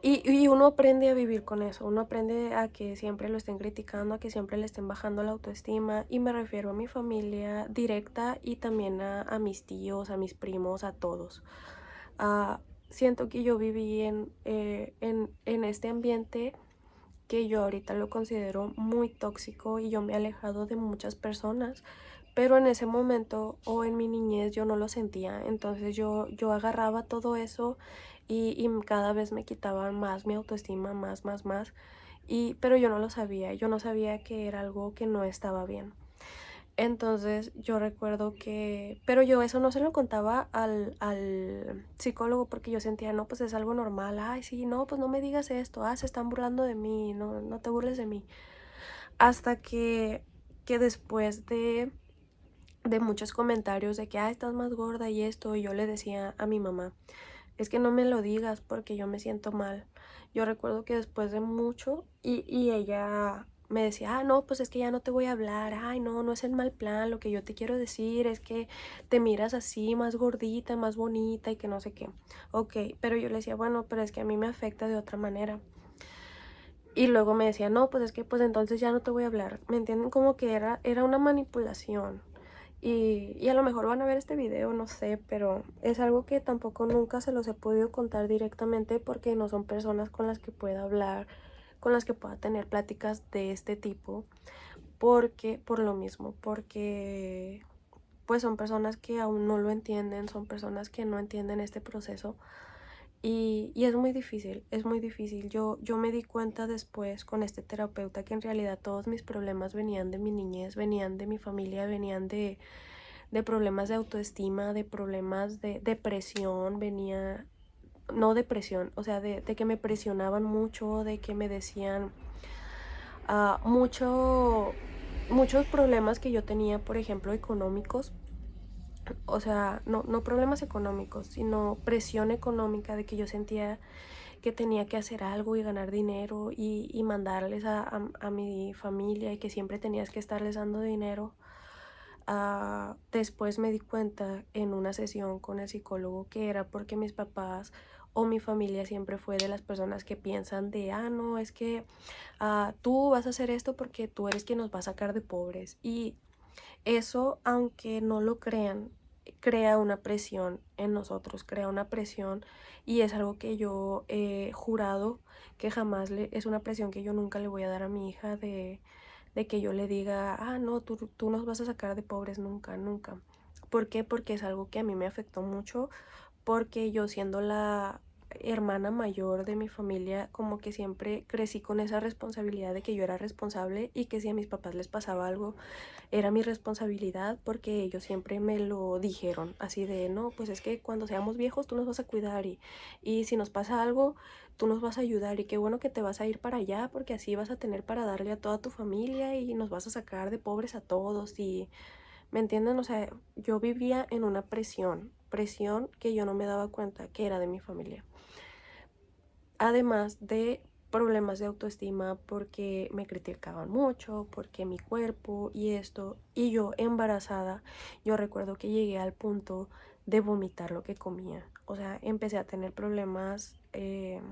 Y uno aprende a vivir con eso, uno aprende a que siempre lo estén criticando, a que siempre le estén bajando la autoestima, y me refiero a mi familia directa y también a mis tíos, a mis primos, a todos. Ah, siento que yo viví en este ambiente que yo ahorita lo considero muy tóxico y yo me he alejado de muchas personas, pero en ese momento o en mi niñez yo no lo sentía, entonces yo agarraba todo eso y cada vez me quitaban más mi autoestima, más, pero yo no sabía que era algo que no estaba bien. Entonces yo recuerdo que, pero yo eso no se lo contaba al psicólogo porque yo sentía, no, pues es algo normal, ay, sí, no, pues no me digas esto, se están burlando de mí, no, no te burles de mí. Hasta que después de muchos comentarios de que, estás más gorda y esto, y yo le decía a mi mamá, es que no me lo digas porque yo me siento mal. Yo recuerdo que después de mucho y ella me decía, no, pues es que ya no te voy a hablar, ay, no, no es el mal plan, lo que yo te quiero decir es que te miras así, más gordita, más bonita y que no sé qué. Ok, pero yo le decía, bueno, pero es que a mí me afecta de otra manera. Y luego me decía, no, pues es que pues entonces ya no te voy a hablar. ¿Me entienden? Como que era una manipulación. Y a lo mejor van a ver este video, no sé, pero es algo que tampoco nunca se los he podido contar directamente porque no son personas con las que pueda hablar, con las que pueda tener pláticas de este tipo, por lo mismo, porque pues son personas que aún no lo entienden, son personas que no entienden este proceso y es muy difícil, es muy difícil. Yo me di cuenta después con este terapeuta que en realidad todos mis problemas venían de mi niñez, venían de mi familia, venían de problemas de autoestima, de problemas de depresión, venía, no depresión, o sea, de que me presionaban mucho, de que me decían muchos problemas que yo tenía, por ejemplo, económicos, o sea, no problemas económicos, sino presión económica de que yo sentía que tenía que hacer algo y ganar dinero y mandarles a mi familia y que siempre tenías que estarles dando dinero. Después me di cuenta en una sesión con el psicólogo que era porque mis papás o mi familia siempre fue de las personas que piensan de, no, es que tú vas a hacer esto porque tú eres quien nos va a sacar de pobres. Y eso, aunque no lo crean, crea una presión en nosotros, crea una presión y es algo que yo he jurado que jamás es una presión que yo nunca le voy a dar a mi hija de que yo le diga, no, tú nos vas a sacar de pobres nunca, nunca. ¿Por qué? Porque es algo que a mí me afectó mucho, porque yo siendo la hermana mayor de mi familia, como que siempre crecí con esa responsabilidad de que yo era responsable y que si a mis papás les pasaba algo, era mi responsabilidad porque ellos siempre me lo dijeron, así de, no, pues es que cuando seamos viejos tú nos vas a cuidar y si nos pasa algo, tú nos vas a ayudar y qué bueno que te vas a ir para allá porque así vas a tener para darle a toda tu familia y nos vas a sacar de pobres a todos y, ¿me entienden? O sea, yo vivía en una presión que yo no me daba cuenta que era de mi familia. Además de problemas de autoestima porque me criticaban mucho, porque mi cuerpo y esto, y yo embarazada, yo recuerdo que llegué al punto de vomitar lo que comía, o sea, empecé a tener problemas que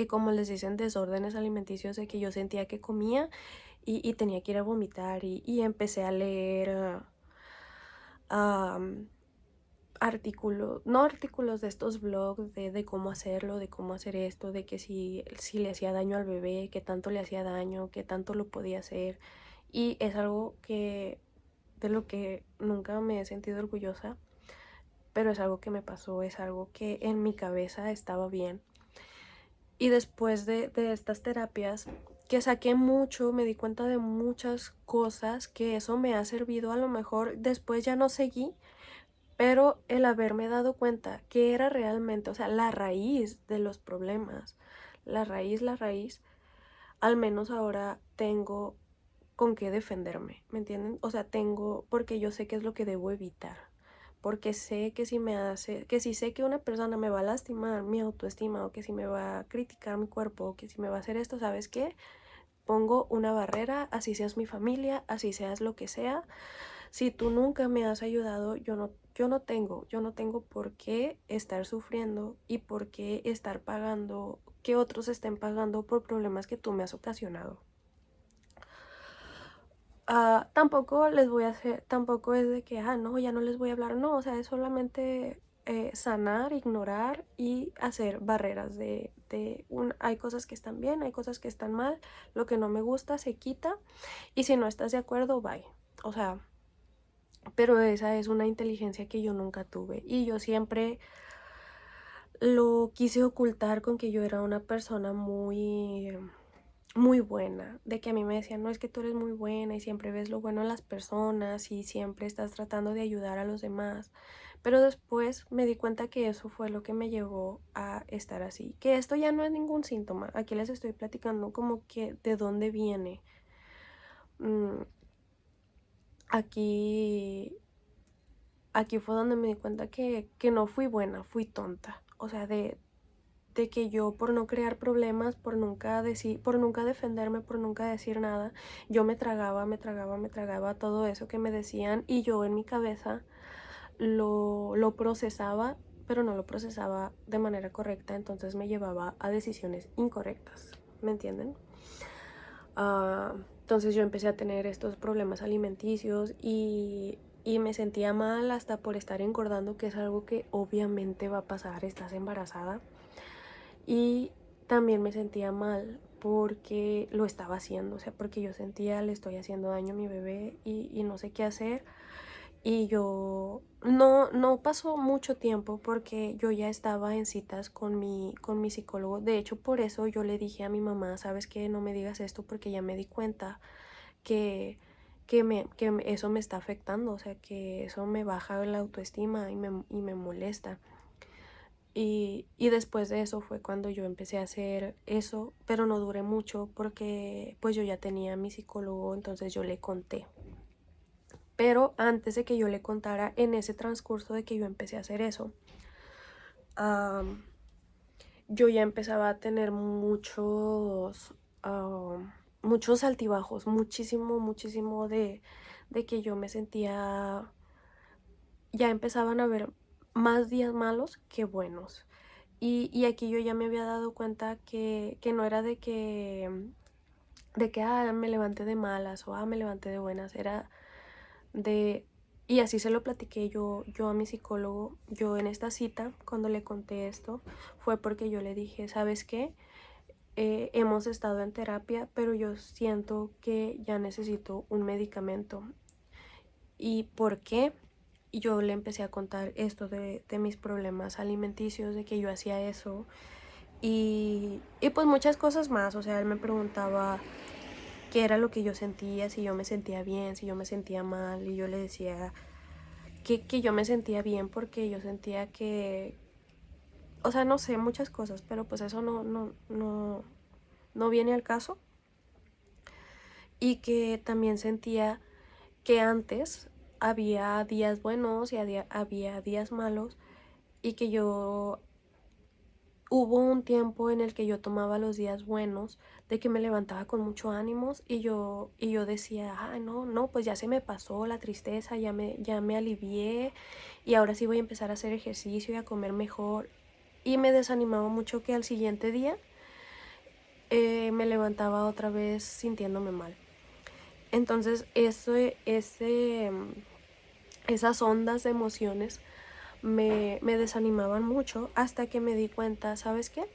como les dicen desórdenes alimenticios de que yo sentía que comía y tenía que ir a vomitar y empecé a leer uh, artículos, no artículos de estos blogs de cómo hacerlo, de cómo hacer esto, de que si le hacía daño al bebé, qué tanto le hacía daño, qué tanto lo podía hacer. Y es algo que de lo que nunca me he sentido orgullosa, pero es algo que me pasó, es algo que en mi cabeza estaba bien. Y después de estas terapias que saqué mucho, me di cuenta de muchas cosas que eso me ha servido. A lo mejor después ya no seguí, pero el haberme dado cuenta que era realmente, o sea, la raíz de los problemas, la raíz, al menos ahora tengo con qué defenderme, ¿me entienden? O sea, tengo, porque yo sé qué es lo que debo evitar, porque sé que si sé que una persona me va a lastimar mi autoestima, o que si me va a criticar mi cuerpo, o que si me va a hacer esto, ¿sabes qué? Pongo una barrera, así seas mi familia, así seas lo que sea. Si tú nunca me has ayudado, yo no tengo por qué estar sufriendo y por qué estar pagando, que otros estén pagando por problemas que tú me has ocasionado. Tampoco les voy a hacer, tampoco es de que, no, ya no les voy a hablar, no, o sea, es solamente sanar, ignorar y hacer barreras hay cosas que están bien, hay cosas que están mal, lo que no me gusta se quita y si no estás de acuerdo, bye. O sea, pero esa es una inteligencia que yo nunca tuve y yo siempre lo quise ocultar con que yo era una persona muy buena, de que a mí me decían, no, es que tú eres muy buena y siempre ves lo bueno en las personas y siempre estás tratando de ayudar a los demás. Pero después me di cuenta que eso fue lo que me llevó a estar así, que esto ya no es ningún síntoma. Aquí les estoy platicando como que de dónde viene. Mm, aquí, aquí fue donde me di cuenta que no fui buena, fui tonta. O sea, de que yo por no crear problemas, por nunca defenderme, por nunca decir nada, yo me tragaba todo eso que me decían y yo en mi cabeza lo procesaba, pero no lo procesaba de manera correcta, entonces me llevaba a decisiones incorrectas, ¿me entienden? Uh, entonces yo empecé a tener estos problemas alimenticios y me sentía mal hasta por estar engordando, que es algo que obviamente va a pasar, estás embarazada. Y también me sentía mal porque lo estaba haciendo, o sea, porque yo sentía le estoy haciendo daño a mi bebé y no sé qué hacer. Y yo no pasó mucho tiempo porque yo ya estaba en citas con mi psicólogo. De hecho, por eso yo le dije a mi mamá, sabes qué, no me digas esto porque ya me di cuenta que, eso me está afectando, o sea, que eso me baja la autoestima y me molesta. Y después de eso fue cuando yo empecé a hacer eso, pero no duré mucho porque pues yo ya tenía a mi psicólogo, entonces yo le conté. Pero antes de que yo le contara, en ese transcurso de que yo empecé a hacer eso, yo ya empezaba a tener muchos altibajos, muchísimo de que yo me sentía, ya empezaban a haber más días malos que buenos. Y aquí yo ya me había dado cuenta que no era de que me levanté de malas o me levanté de buenas, era de... Y así se lo platiqué yo a mi psicólogo. Yo en esta cita, cuando le conté esto, fue porque yo le dije, ¿sabes qué? Hemos estado en terapia, pero yo siento que ya necesito un medicamento. ¿Y por qué? Y yo le empecé a contar esto de mis problemas alimenticios, de que yo hacía eso. Y pues muchas cosas más, o sea, él me preguntaba qué era lo que yo sentía, si yo me sentía bien, si yo me sentía mal, y yo le decía que yo me sentía bien porque yo sentía que, o sea, no sé, muchas cosas, pero pues eso no viene al caso. Y que también sentía que antes había días buenos y había días malos y que yo hubo un tiempo en el que yo tomaba los días buenos, de que me levantaba con mucho ánimos y yo decía, no, pues ya se me pasó la tristeza, ya me alivié y ahora sí voy a empezar a hacer ejercicio y a comer mejor. Y me desanimaba mucho que al siguiente día me levantaba otra vez sintiéndome mal. Entonces esas ondas de emociones me desanimaban mucho hasta que me di cuenta, ¿sabes qué?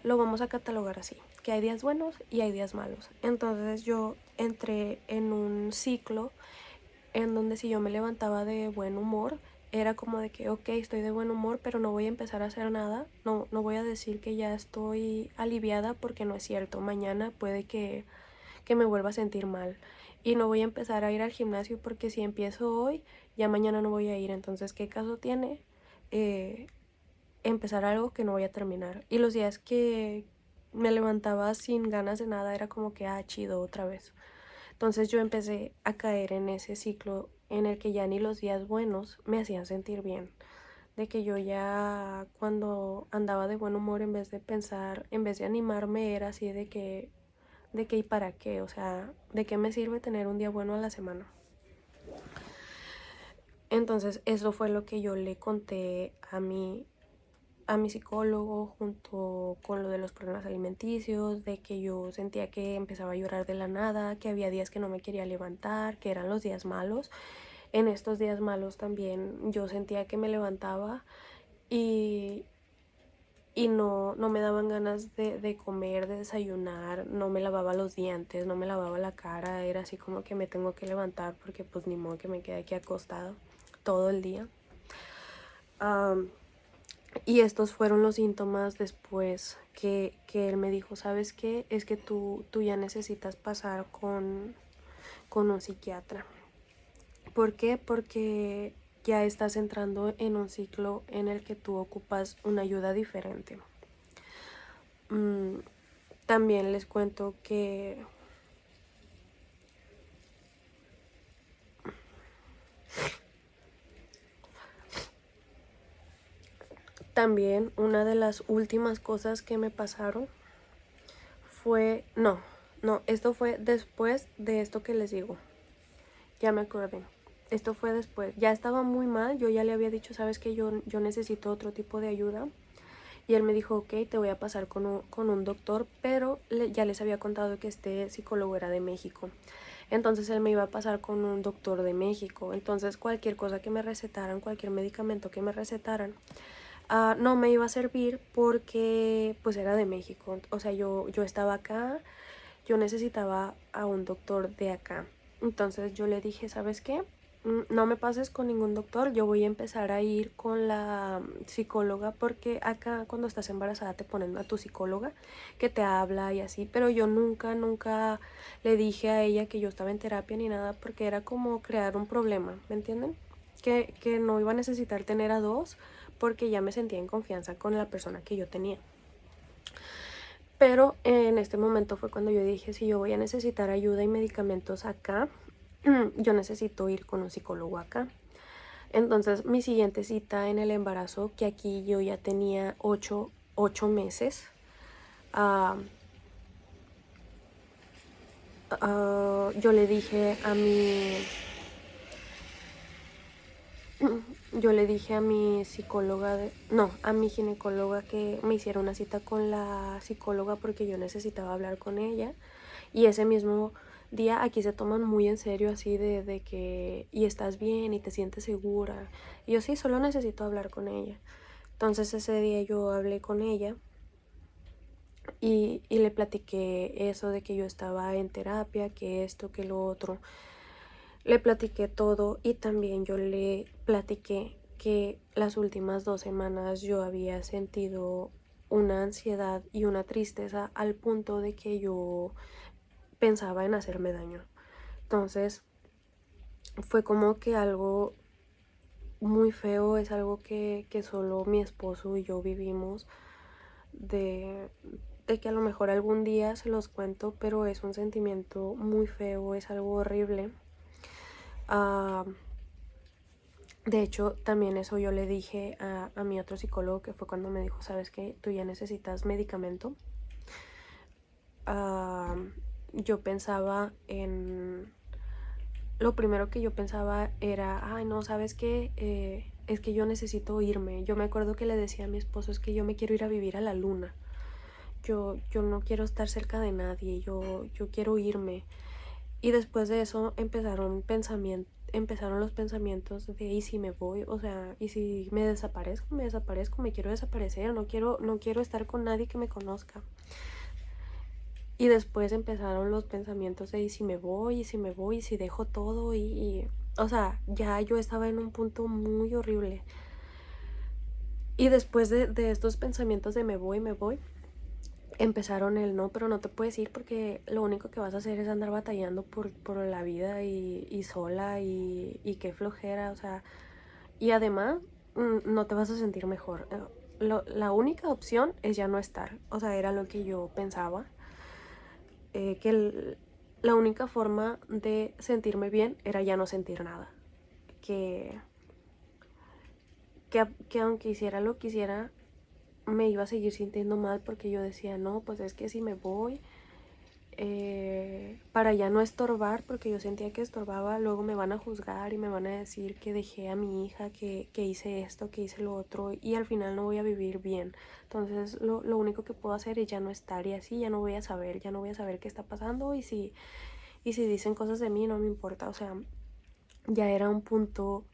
Lo vamos a catalogar así, que hay días buenos y hay días malos. Entonces yo entré en un ciclo en donde si yo me levantaba de buen humor, era como de que, ok, estoy de buen humor, pero no voy a empezar a hacer nada, no voy a decir que ya estoy aliviada porque no es cierto, mañana puede que me vuelva a sentir mal. Y no voy a empezar a ir al gimnasio porque si empiezo hoy, ya mañana no voy a ir. Entonces, ¿qué caso tiene empezar algo que no voy a terminar? Y los días que me levantaba sin ganas de nada, era como que, chido, otra vez. Entonces yo empecé a caer en ese ciclo en el que ya ni los días buenos me hacían sentir bien. De que yo ya cuando andaba de buen humor, en vez de pensar, en vez de animarme, era así de que ¿y para qué? O sea, ¿de qué me sirve tener un día bueno a la semana? Entonces eso fue lo que yo le conté a mi psicólogo, junto con lo de los problemas alimenticios, de que yo sentía que empezaba a llorar de la nada, que había días que no me quería levantar, que eran los días malos. En estos días malos también yo sentía que me levantaba y, no me daban ganas de comer, de desayunar, no me lavaba los dientes, no me lavaba la cara, era así como que me tengo que levantar porque pues ni modo que me quede aquí acostado todo el día. Y estos fueron los síntomas después que él me dijo, ¿sabes qué? Es que tú ya necesitas pasar con un psiquiatra. ¿Por qué? Porque ya estás entrando en un ciclo en el que tú ocupas una ayuda diferente. También les cuento que también una de las últimas cosas que me pasaron fue, no, esto fue después de esto que les digo. Ya me acordé. Esto fue después. Ya estaba muy mal. Yo ya le había dicho, sabes que yo necesito otro tipo de ayuda. Y él me dijo, ok, te voy a pasar con un doctor, pero ya les había contado que este psicólogo era de México. Entonces él me iba a pasar con un doctor de México. Entonces cualquier cosa que me recetaran, cualquier medicamento que me recetaran, no me iba a servir porque pues era de México. O sea, yo estaba acá, yo necesitaba a un doctor de acá. Entonces yo le dije, ¿sabes qué? No me pases con ningún doctor, yo voy a empezar a ir con la psicóloga, porque acá cuando estás embarazada te ponen a tu psicóloga que te habla y así, pero yo nunca le dije a ella que yo estaba en terapia ni nada, porque era como crear un problema, ¿me entienden? Que no iba a necesitar tener a dos, porque ya me sentía en confianza con la persona que yo tenía. Pero en este momento fue cuando yo dije, si yo voy a necesitar ayuda y medicamentos acá, yo necesito ir con un psicólogo acá. Entonces mi siguiente cita en el embarazo, que aquí yo ya tenía 8 meses, yo le dije a mi psicóloga, a mi ginecóloga, que me hiciera una cita con la psicóloga porque yo necesitaba hablar con ella. Y ese mismo día aquí se toman muy en serio, así de que, y estás bien y te sientes segura. Y yo sí, solo necesito hablar con ella. Entonces ese día yo hablé con ella y le platiqué eso de que yo estaba en terapia, que esto, que lo otro. Le platiqué todo y también yo le platiqué que las últimas 2 semanas yo había sentido una ansiedad y una tristeza al punto de que yo pensaba en hacerme daño. Entonces fue como que algo muy feo, es algo que solo mi esposo y yo vivimos, de que a lo mejor algún día se los cuento, pero es un sentimiento muy feo, es algo horrible. De hecho, también eso yo le dije a mi otro psicólogo, que fue cuando me dijo, ¿sabes qué? Tú ya necesitas medicamento. Yo pensaba en... Lo primero que yo pensaba era, ay no, ¿sabes qué? Es que yo necesito irme. Yo me acuerdo que le decía a mi esposo, es que yo me quiero ir a vivir a la luna. Yo no quiero estar cerca de nadie, yo quiero irme. Y después de eso empezaron los pensamientos de, ¿y si me voy? O sea, ¿y si me desaparezco? Me quiero desaparecer, no quiero estar con nadie que me conozca. Y después empezaron los pensamientos de, ¿y si me voy? ¿Y si me voy? ¿Y si dejo todo? O sea, ya yo estaba en un punto muy horrible. Y después de estos pensamientos de me voy, empezaron el no, pero no te puedes ir porque lo único que vas a hacer es andar batallando por la vida y sola y qué flojera, o sea, y además no te vas a sentir mejor. la única opción es ya no estar. O sea, era lo que yo pensaba. Que la única forma de sentirme bien era ya no sentir nada. Que, que aunque hiciera lo que hiciera, me iba a seguir sintiendo mal porque yo decía, no, pues es que si me voy, para ya no estorbar, porque yo sentía que estorbaba, luego me van a juzgar y me van a decir que dejé a mi hija, que hice esto, que hice lo otro, y al final no voy a vivir bien. Entonces lo único que puedo hacer es ya no estar, y así ya no voy a saber, qué está pasando, y si dicen cosas de mí no me importa. O sea, ya era un punto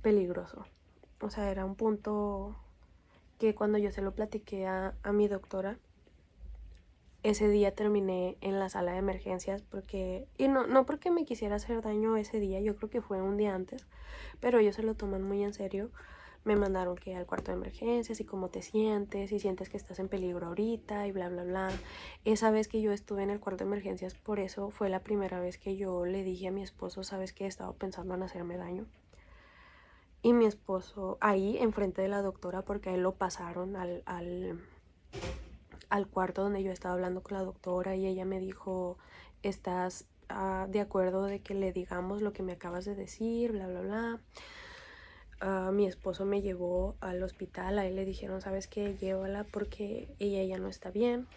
peligroso. O sea, era un punto que cuando yo se lo platiqué a mi doctora, ese día terminé en la sala de emergencias porque, y no porque me quisiera hacer daño ese día, yo creo que fue un día antes, pero ellos se lo toman muy en serio. Me mandaron que al cuarto de emergencias y cómo te sientes, y sientes que estás en peligro ahorita y bla, bla, bla. Esa vez que yo estuve en el cuarto de emergencias, por eso fue la primera vez que yo le dije a mi esposo, sabes que he estado pensando en hacerme daño. Y mi esposo ahí enfrente de la doctora, porque a él lo pasaron al cuarto donde yo estaba hablando con la doctora, y ella me dijo, ¿estás de acuerdo de que le digamos lo que me acabas de decir? Bla, bla, bla. Mi esposo me llevó al hospital, a él le dijeron, ¿sabes qué? Llévala porque ella ya no está bien.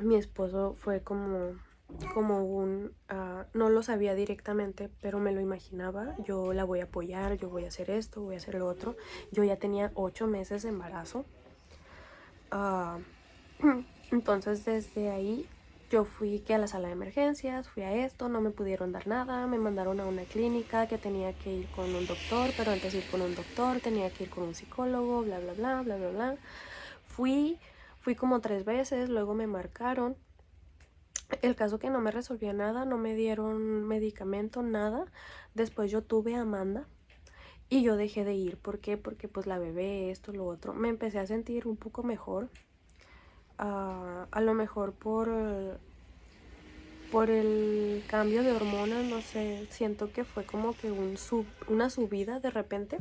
Mi esposo fue como un, no lo sabía directamente, pero me lo imaginaba, yo la voy a apoyar, yo voy a hacer esto, voy a hacer lo otro. Yo ya tenía 8 meses de embarazo. Entonces desde ahí yo fui que a la sala de emergencias, fui a esto, no me pudieron dar nada, me mandaron a una clínica que tenía que ir con un doctor, pero antes de ir con un doctor tenía que ir con un psicólogo, bla, bla, bla, bla, bla, bla. Fui como 3 veces, luego me marcaron. El caso que no me resolvía nada, no me dieron medicamento, nada. Después yo tuve a Amanda y yo dejé de ir. ¿Por qué? Porque pues la bebé, esto, lo otro. Me empecé a sentir un poco mejor. A lo mejor por el cambio de hormonas, no sé, siento que fue como que una subida de repente.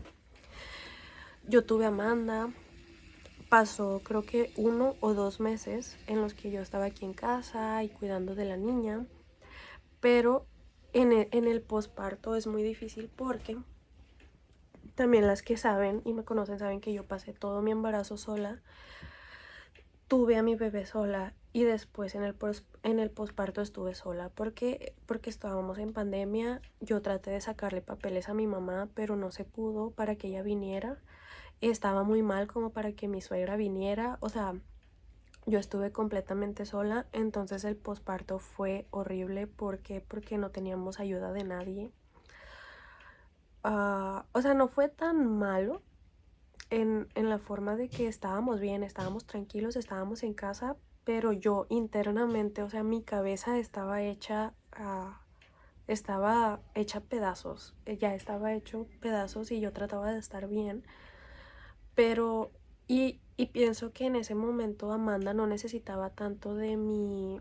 Yo tuve a Amanda, pasó creo que 1 o 2 meses en los que yo estaba aquí en casa y cuidando de la niña, pero en el posparto es muy difícil porque también las que saben y me conocen saben que yo pasé todo mi embarazo sola, tuve a mi bebé sola, y después en el posparto estuve sola porque estábamos en pandemia. Yo traté de sacarle papeles a mi mamá, pero no se pudo para que ella viniera. Estaba muy mal como para que mi suegra viniera. O sea, yo estuve completamente sola. Entonces el posparto fue horrible porque no teníamos ayuda de nadie. O sea, no fue tan malo en la forma de que estábamos bien, estábamos tranquilos, estábamos en casa, pero yo internamente, o sea, mi cabeza estaba hecha pedazos, ya estaba hecho pedazos, y yo trataba de estar bien, pero, y pienso que en ese momento Amanda no necesitaba tanto de mí,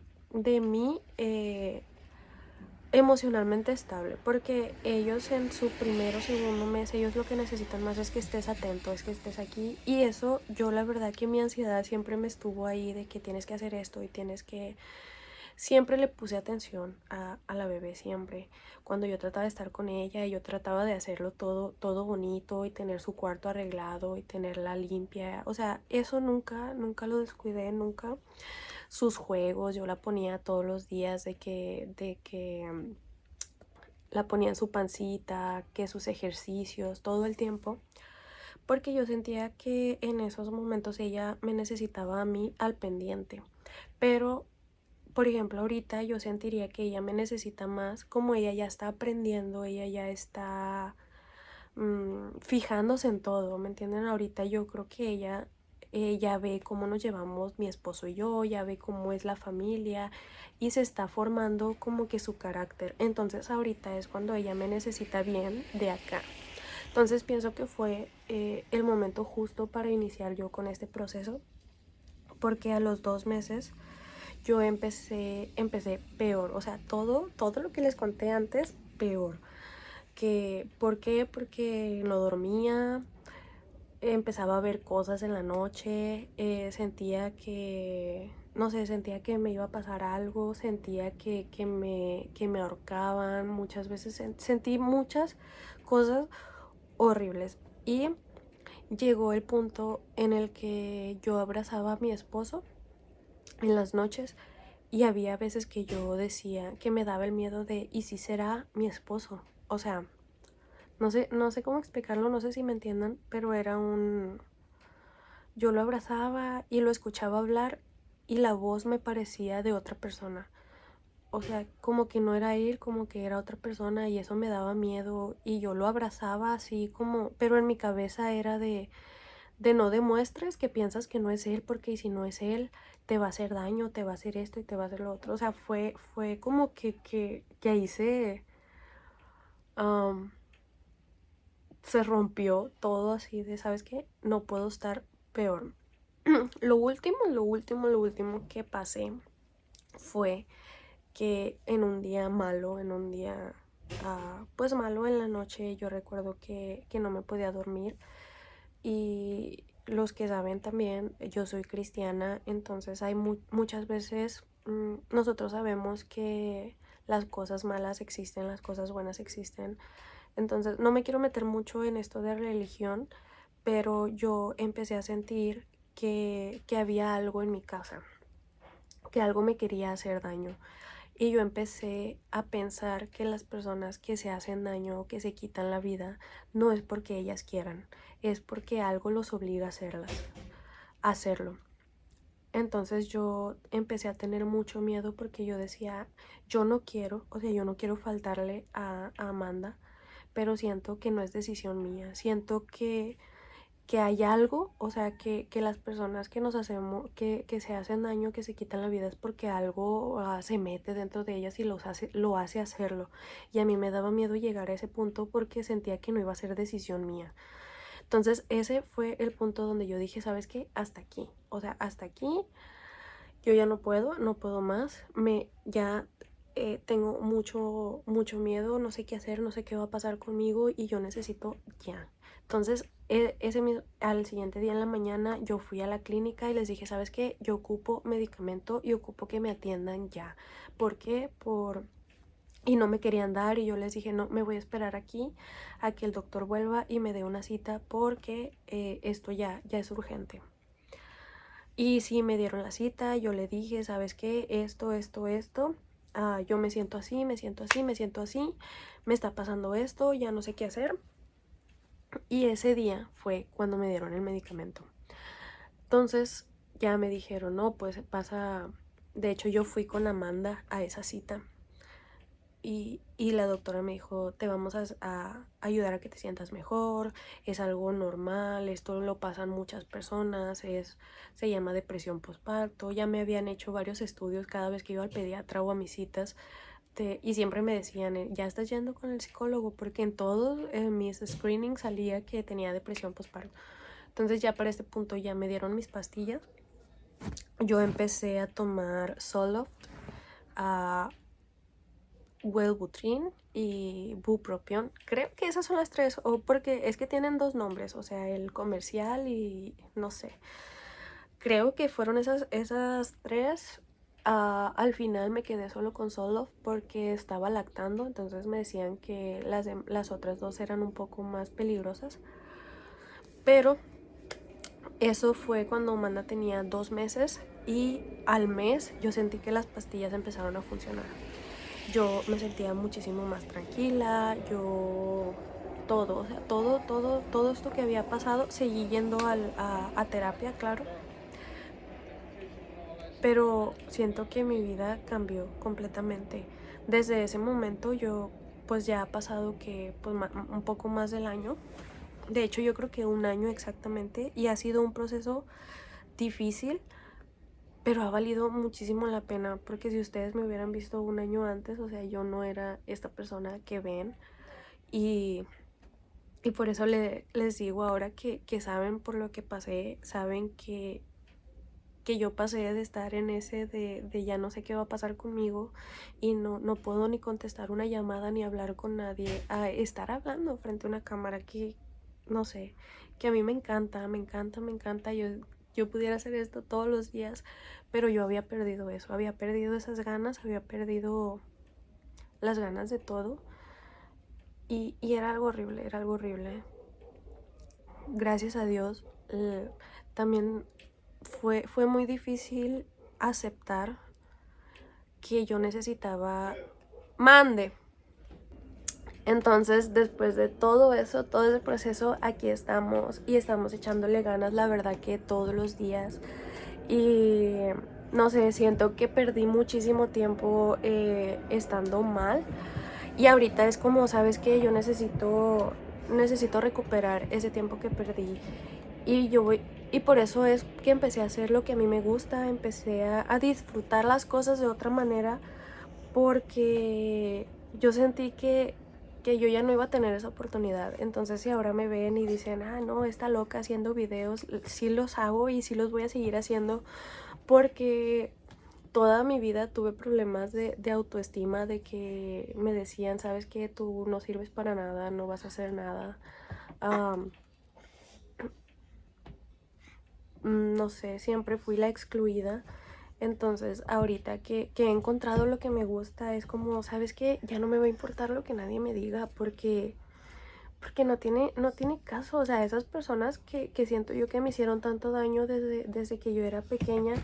emocionalmente estable, porque ellos en su primero o segundo mes, ellos lo que necesitan más es que estés atento, es que estés aquí. Y eso, yo la verdad que mi ansiedad siempre me estuvo ahí, de que tienes que hacer esto y tienes que, siempre le puse atención a la bebé, siempre. Cuando yo trataba de estar con ella, yo trataba de hacerlo todo bonito, y tener su cuarto arreglado y tenerla limpia. O sea, eso nunca lo descuidé, nunca. Sus juegos, yo la ponía todos los días, de que la ponía en su pancita, que sus ejercicios, todo el tiempo, porque yo sentía que en esos momentos ella me necesitaba a mí al pendiente. Pero, por ejemplo, ahorita yo sentiría que ella me necesita más, como ella ya está aprendiendo, ella ya está fijándose en todo, ¿me entienden? Ahorita yo creo que ella ve cómo nos llevamos mi esposo y yo, ya ve cómo es la familia, y se está formando como que su carácter. Entonces ahorita es cuando ella me necesita bien de acá. Entonces pienso que fue el momento justo para iniciar yo con este proceso, porque a los 2 meses yo empecé peor. O sea, todo lo que les conté antes, peor. ¿Por qué? Porque no dormía, empezaba a ver cosas en la noche, sentía que, no sé, sentía que me iba a pasar algo, sentía que me ahorcaban, muchas veces sentí muchas cosas horribles. Y llegó el punto en el que yo abrazaba a mi esposo en las noches y había veces que yo decía que me daba el miedo de, ¿y si será mi esposo? O sea, no sé cómo explicarlo, no sé si me entiendan, pero era un... Yo lo abrazaba y lo escuchaba hablar y la voz me parecía de otra persona. O sea, como que no era él, como que era otra persona y eso me daba miedo y yo lo abrazaba así como, pero en mi cabeza era de no demuestres que piensas que no es él, porque si no es él, te va a hacer daño, te va a hacer esto y te va a hacer lo otro. O sea, fue como que ahí um, se rompió todo así de, ¿sabes qué? No puedo estar peor. Lo último que pasé fue que en un día malo, en un día pues malo en la noche, yo recuerdo que no me podía dormir. Y los que saben también, yo soy cristiana, entonces hay muchas veces nosotros sabemos que las cosas malas existen, las cosas buenas existen. Entonces no me quiero meter mucho en esto de religión, pero yo empecé a sentir que había algo en mi casa, que algo me quería hacer daño. Y yo empecé a pensar que las personas que se hacen daño o que se quitan la vida no es porque ellas quieran, es porque algo los obliga a hacerlo. Entonces yo empecé a tener mucho miedo porque yo decía, yo no quiero, o sea, yo no quiero faltarle a Amanda, pero siento que no es decisión mía, siento que hay algo, o sea, que las personas que nos hacemos, que se hacen daño, que se quitan la vida es porque algo se mete dentro de ellas y lo hace hacerlo. Y a mí me daba miedo llegar a ese punto porque sentía que no iba a ser decisión mía. Entonces ese fue el punto donde yo dije, ¿sabes qué? Hasta aquí. O sea, hasta aquí yo ya no puedo más. Ya tengo mucho miedo, no sé qué hacer, no sé qué va a pasar conmigo y yo necesito ya. Entonces, al siguiente día en la mañana yo fui a la clínica y les dije, ¿sabes qué? Yo ocupo medicamento y ocupo que me atiendan ya. ¿Por qué? Y no me querían dar y yo les dije, no, me voy a esperar aquí a que el doctor vuelva y me dé una cita porque esto ya es urgente. Y sí, me dieron la cita, yo le dije, ¿sabes qué? Esto, yo me siento así, me siento así, me siento así, me está pasando esto, ya no sé qué hacer. Y ese día fue cuando me dieron el medicamento. Entonces ya me dijeron, no, pues pasa, de hecho yo fui con Amanda a esa cita. Y la doctora me dijo, te vamos a ayudar a que te sientas mejor, es algo normal, esto lo pasan muchas personas, se llama depresión postparto. Ya me habían hecho varios estudios cada vez que iba al pediatra o a mis citas y siempre me decían, ya estás yendo con el psicólogo, porque en todos mis screenings salía que tenía depresión postparto. Entonces ya para este punto ya me dieron mis pastillas. Yo empecé a tomar Zoloft, a Wellbutrin y Bupropion. Creo que esas son las tres, o porque es que tienen dos nombres, o sea, el comercial y no sé. Creo que fueron esas tres. Al final me quedé solo con Zoloft porque estaba lactando, entonces me decían que las otras dos eran un poco más peligrosas. Pero eso fue cuando Amanda tenía 2 meses y al mes yo sentí que las pastillas empezaron a funcionar. Yo me sentía muchísimo más tranquila, todo, o sea, todo esto que había pasado, seguí yendo a terapia, claro, pero siento que mi vida cambió completamente. Desde ese momento yo pues ya ha pasado que pues un poco más del año, de hecho yo creo que un año exactamente, y ha sido un proceso difícil, pero ha valido muchísimo la pena, porque si ustedes me hubieran visto un año antes, o sea, yo no era esta persona que ven. Y, y por eso les digo ahora que saben por lo que pasé, saben que yo pasé de estar en ese de ya no sé qué va a pasar conmigo y no puedo ni contestar una llamada ni hablar con nadie, a estar hablando frente a una cámara, no sé, que a mí me encanta, me encanta, me encanta. Yo pudiera hacer esto todos los días, pero yo había perdido eso, había perdido esas ganas, había perdido las ganas de todo. Y era algo horrible, era algo horrible. Gracias a Dios, también fue muy difícil aceptar que yo necesitaba mande. Entonces, después de todo eso, todo ese proceso, aquí estamos y estamos echándole ganas, la verdad que todos los días. Y no sé, siento que perdí muchísimo tiempo estando mal. Y ahorita es como, ¿sabes qué? Yo necesito recuperar ese tiempo que perdí. Y yo voy, y por eso es que empecé a hacer lo que a mí me gusta, empecé a disfrutar las cosas de otra manera, porque yo sentí que yo ya no iba a tener esa oportunidad. Entonces si ahora me ven y dicen, ah, no, está loca haciendo videos, sí los hago y sí los voy a seguir haciendo, porque toda mi vida tuve problemas de autoestima, de que me decían, sabes que tú no sirves para nada, no vas a hacer nada. No sé, siempre fui la excluida. Entonces, ahorita que he encontrado lo que me gusta, es como, ¿sabes qué? Ya no me va a importar lo que nadie me diga, porque no tiene caso. O sea, esas personas que siento yo que me hicieron tanto daño desde que yo era pequeña,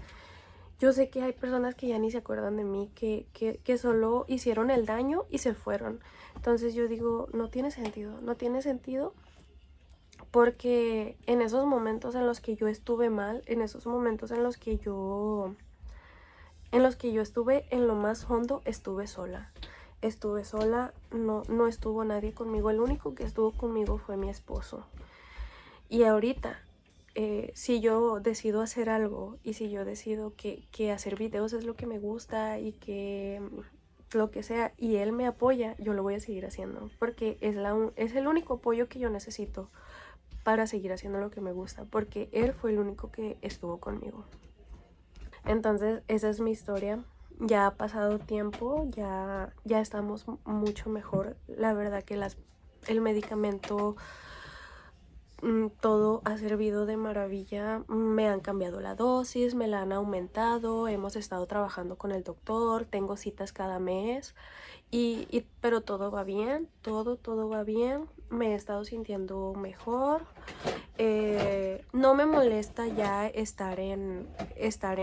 yo sé que hay personas que ya ni se acuerdan de mí, que solo hicieron el daño y se fueron. Entonces yo digo, no tiene sentido, no tiene sentido, porque en esos momentos en los que yo estuve mal, en esos momentos en los que yo estuve en lo más hondo, estuve sola. Estuve sola, no estuvo nadie conmigo. El único que estuvo conmigo fue mi esposo. Y ahorita, si yo decido hacer algo y si yo decido que hacer videos es lo que me gusta y que lo que sea, y él me apoya, yo lo voy a seguir haciendo, porque es el único apoyo que yo necesito para seguir haciendo lo que me gusta, porque él fue el único que estuvo conmigo. Entonces, esa es mi historia. Ya ha pasado tiempo, ya estamos mucho mejor. La verdad que el medicamento, todo ha servido de maravilla. Me han cambiado la dosis, me la han aumentado, hemos estado trabajando con el doctor, tengo citas cada mes. Pero todo va bien, todo va bien. Me he estado sintiendo mejor. No me molesta ya estar en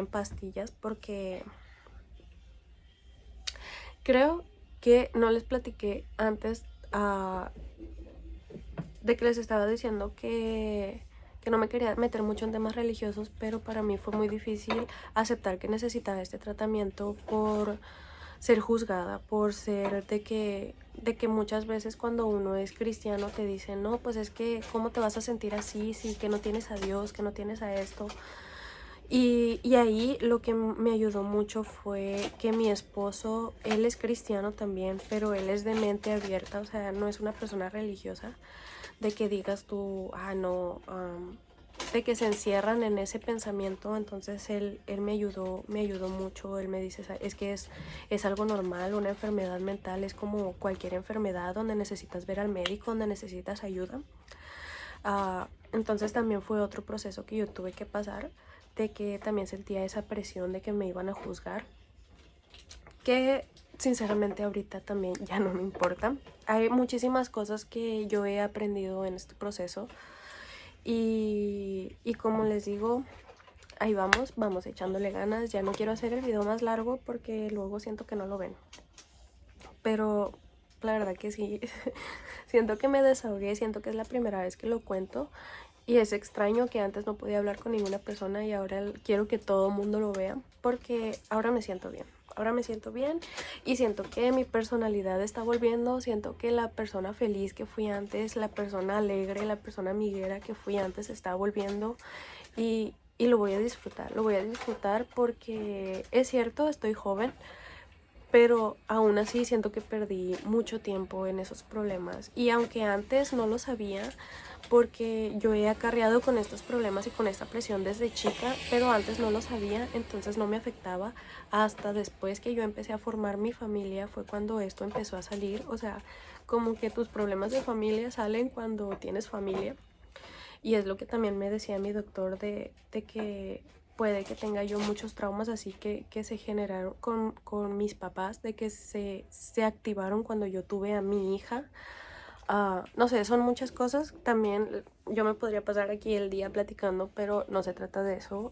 pastillas, porque creo que no les platiqué antes, de que les estaba diciendo que no me quería meter mucho en temas religiosos, pero para mí fue muy difícil aceptar que necesitaba este tratamiento por ser juzgada, por ser de que muchas veces cuando uno es cristiano te dicen, no, pues es que ¿cómo te vas a sentir así si que no tienes a Dios, que no tienes a esto? Y ahí lo que me ayudó mucho fue que mi esposo, él es cristiano también, pero él es de mente abierta, o sea, no es una persona religiosa, de que digas tú, ah, no, de que se encierran en ese pensamiento. Entonces él me ayudó mucho. Él me dice, es que es algo normal, una enfermedad mental es como cualquier enfermedad donde necesitas ver al médico, donde necesitas ayuda. Entonces también fue otro proceso que yo tuve que pasar, de que también sentía esa presión de que me iban a juzgar, que sinceramente ahorita también ya no me importa. Hay muchísimas cosas que yo he aprendido en este proceso, y como les digo, ahí vamos echándole ganas. Ya no quiero hacer el video más largo porque luego siento que no lo ven, pero la verdad que sí, siento que me desahogué, siento que es la primera vez que lo cuento. Y es extraño que antes no podía hablar con ninguna persona y ahora quiero que todo el mundo lo vea, porque ahora me siento bien. Ahora me siento bien y siento que mi personalidad está volviendo. Siento que la persona feliz que fui antes, la persona alegre, la persona amiguera que fui antes está volviendo, y lo voy a disfrutar. Lo voy a disfrutar porque es cierto, estoy joven, pero aún así siento que perdí mucho tiempo en esos problemas. Y aunque antes no lo sabía, porque yo he acarreado con estos problemas y con esta presión desde chica, pero antes no lo sabía, entonces no me afectaba. Hasta después que yo empecé a formar mi familia fue cuando esto empezó a salir. O sea, como que tus problemas de familia salen cuando tienes familia. Y es lo que también me decía mi doctor de que puede que tenga yo muchos traumas así que se generaron con mis papás, de que se activaron cuando yo tuve a mi hija. No sé, son muchas cosas. También yo me podría pasar aquí el día platicando, pero no se trata de eso.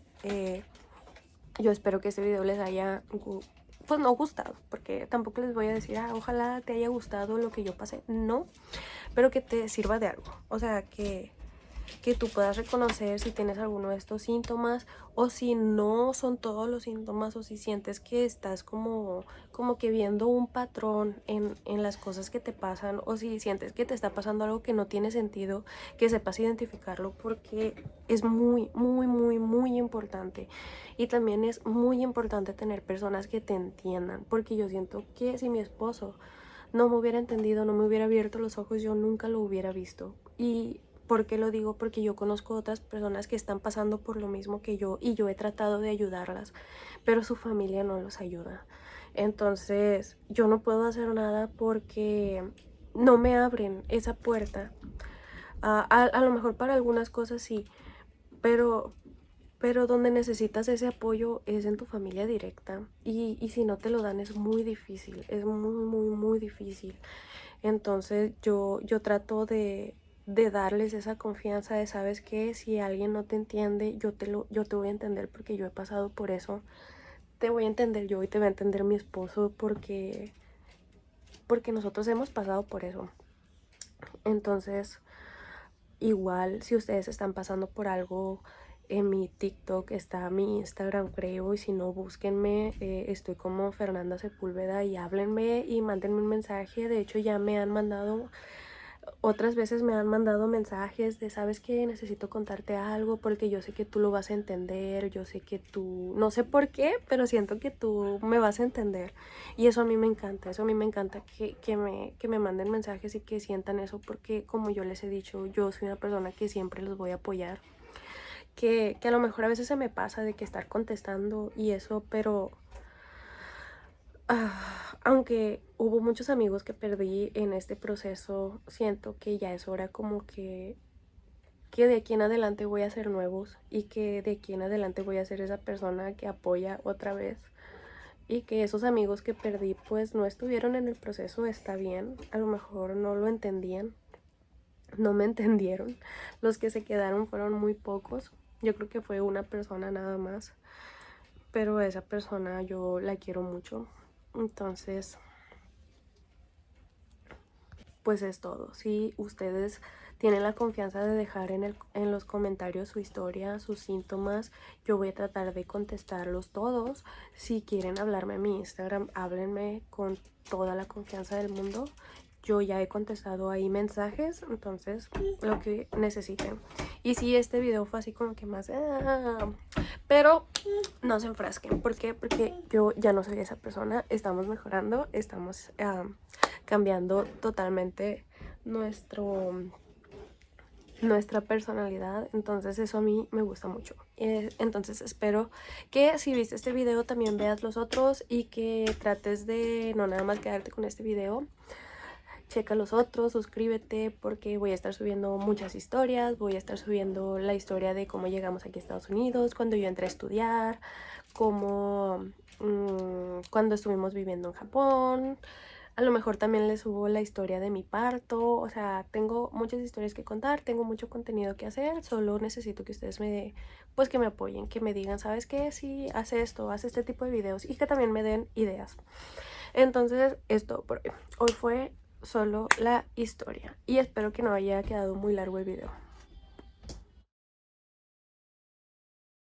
Yo espero que este video les haya, pues no gustado, porque tampoco les voy a decir, ojalá te haya gustado lo que yo pasé. No, pero que te sirva de algo. O sea, que tú puedas reconocer si tienes alguno de estos síntomas o si no son todos los síntomas o si sientes que estás como que viendo un patrón en las cosas que te pasan o si sientes que te está pasando algo que no tiene sentido, que sepas identificarlo porque es muy, muy, muy, muy importante. Y también es muy importante tener personas que te entiendan, porque yo siento que si mi esposo no me hubiera entendido, no me hubiera abierto los ojos, yo nunca lo hubiera visto. Y ¿por qué lo digo? Porque yo conozco otras personas que están pasando por lo mismo que yo y yo he tratado de ayudarlas, pero su familia no los ayuda. Entonces, yo no puedo hacer nada porque no me abren esa puerta. A lo mejor para algunas cosas sí, pero, pero donde necesitas ese apoyo es en tu familia directa. Y si no te lo dan es muy difícil, es muy, muy, muy difícil. Entonces yo trato de darles esa confianza de, ¿sabes qué? Si alguien no te entiende, yo te voy a entender porque yo he pasado por eso. Te voy a entender yo y te va a entender mi esposo porque nosotros hemos pasado por eso. Entonces, igual si ustedes están pasando por algo, en mi TikTok está mi Instagram, creo, y si no, búsquenme. Estoy como Fernanda Sepúlveda y háblenme y mándenme un mensaje. De hecho, ya me han mandado, otras veces me han mandado mensajes de, ¿sabes qué? Necesito contarte algo porque yo sé que tú lo vas a entender, yo sé que tú, no sé por qué, pero siento que tú me vas a entender. Y eso a mí me encanta, eso a mí me encanta que me manden mensajes y que sientan eso, porque como yo les he dicho, yo soy una persona que siempre los voy a apoyar. Que a lo mejor a veces se me pasa de que estar contestando y eso, pero aunque hubo muchos amigos que perdí en este proceso, siento que ya es hora como que de aquí en adelante voy a ser nuevos y que de aquí en adelante voy a ser esa persona que apoya otra vez y que esos amigos que perdí pues no estuvieron en el proceso, está bien, a lo mejor no lo entendían, no me entendieron, los que se quedaron fueron muy pocos, yo creo que fue una persona nada más, pero esa persona yo la quiero mucho, entonces pues es todo. Si ustedes tienen la confianza de dejar en los comentarios su historia, sus síntomas, yo voy a tratar de contestarlos todos. Si quieren hablarme a mi Instagram, háblenme con toda la confianza del mundo. Yo ya he contestado ahí mensajes, entonces lo que necesiten. Y si este video fue así como que más... pero no se enfrasquen. ¿Por qué? Porque yo ya no soy esa persona. Estamos mejorando, estamos cambiando totalmente nuestra personalidad, entonces eso a mí me gusta mucho. Entonces espero que si viste este video también veas los otros y que trates de no nada más quedarte con este video. Checa los otros, suscríbete porque voy a estar subiendo muchas historias, voy a estar subiendo la historia de cómo llegamos aquí a Estados Unidos, cuando yo entré a estudiar, cómo cuando estuvimos viviendo en Japón. A lo mejor también les subo la historia de mi parto, o sea, tengo muchas historias que contar, tengo mucho contenido que hacer, solo necesito que ustedes pues que me apoyen, que me digan, ¿sabes qué? Sí, hace esto, hace este tipo de videos y que también me den ideas. Entonces, esto por hoy. Hoy fue solo la historia y espero que no haya quedado muy largo el video.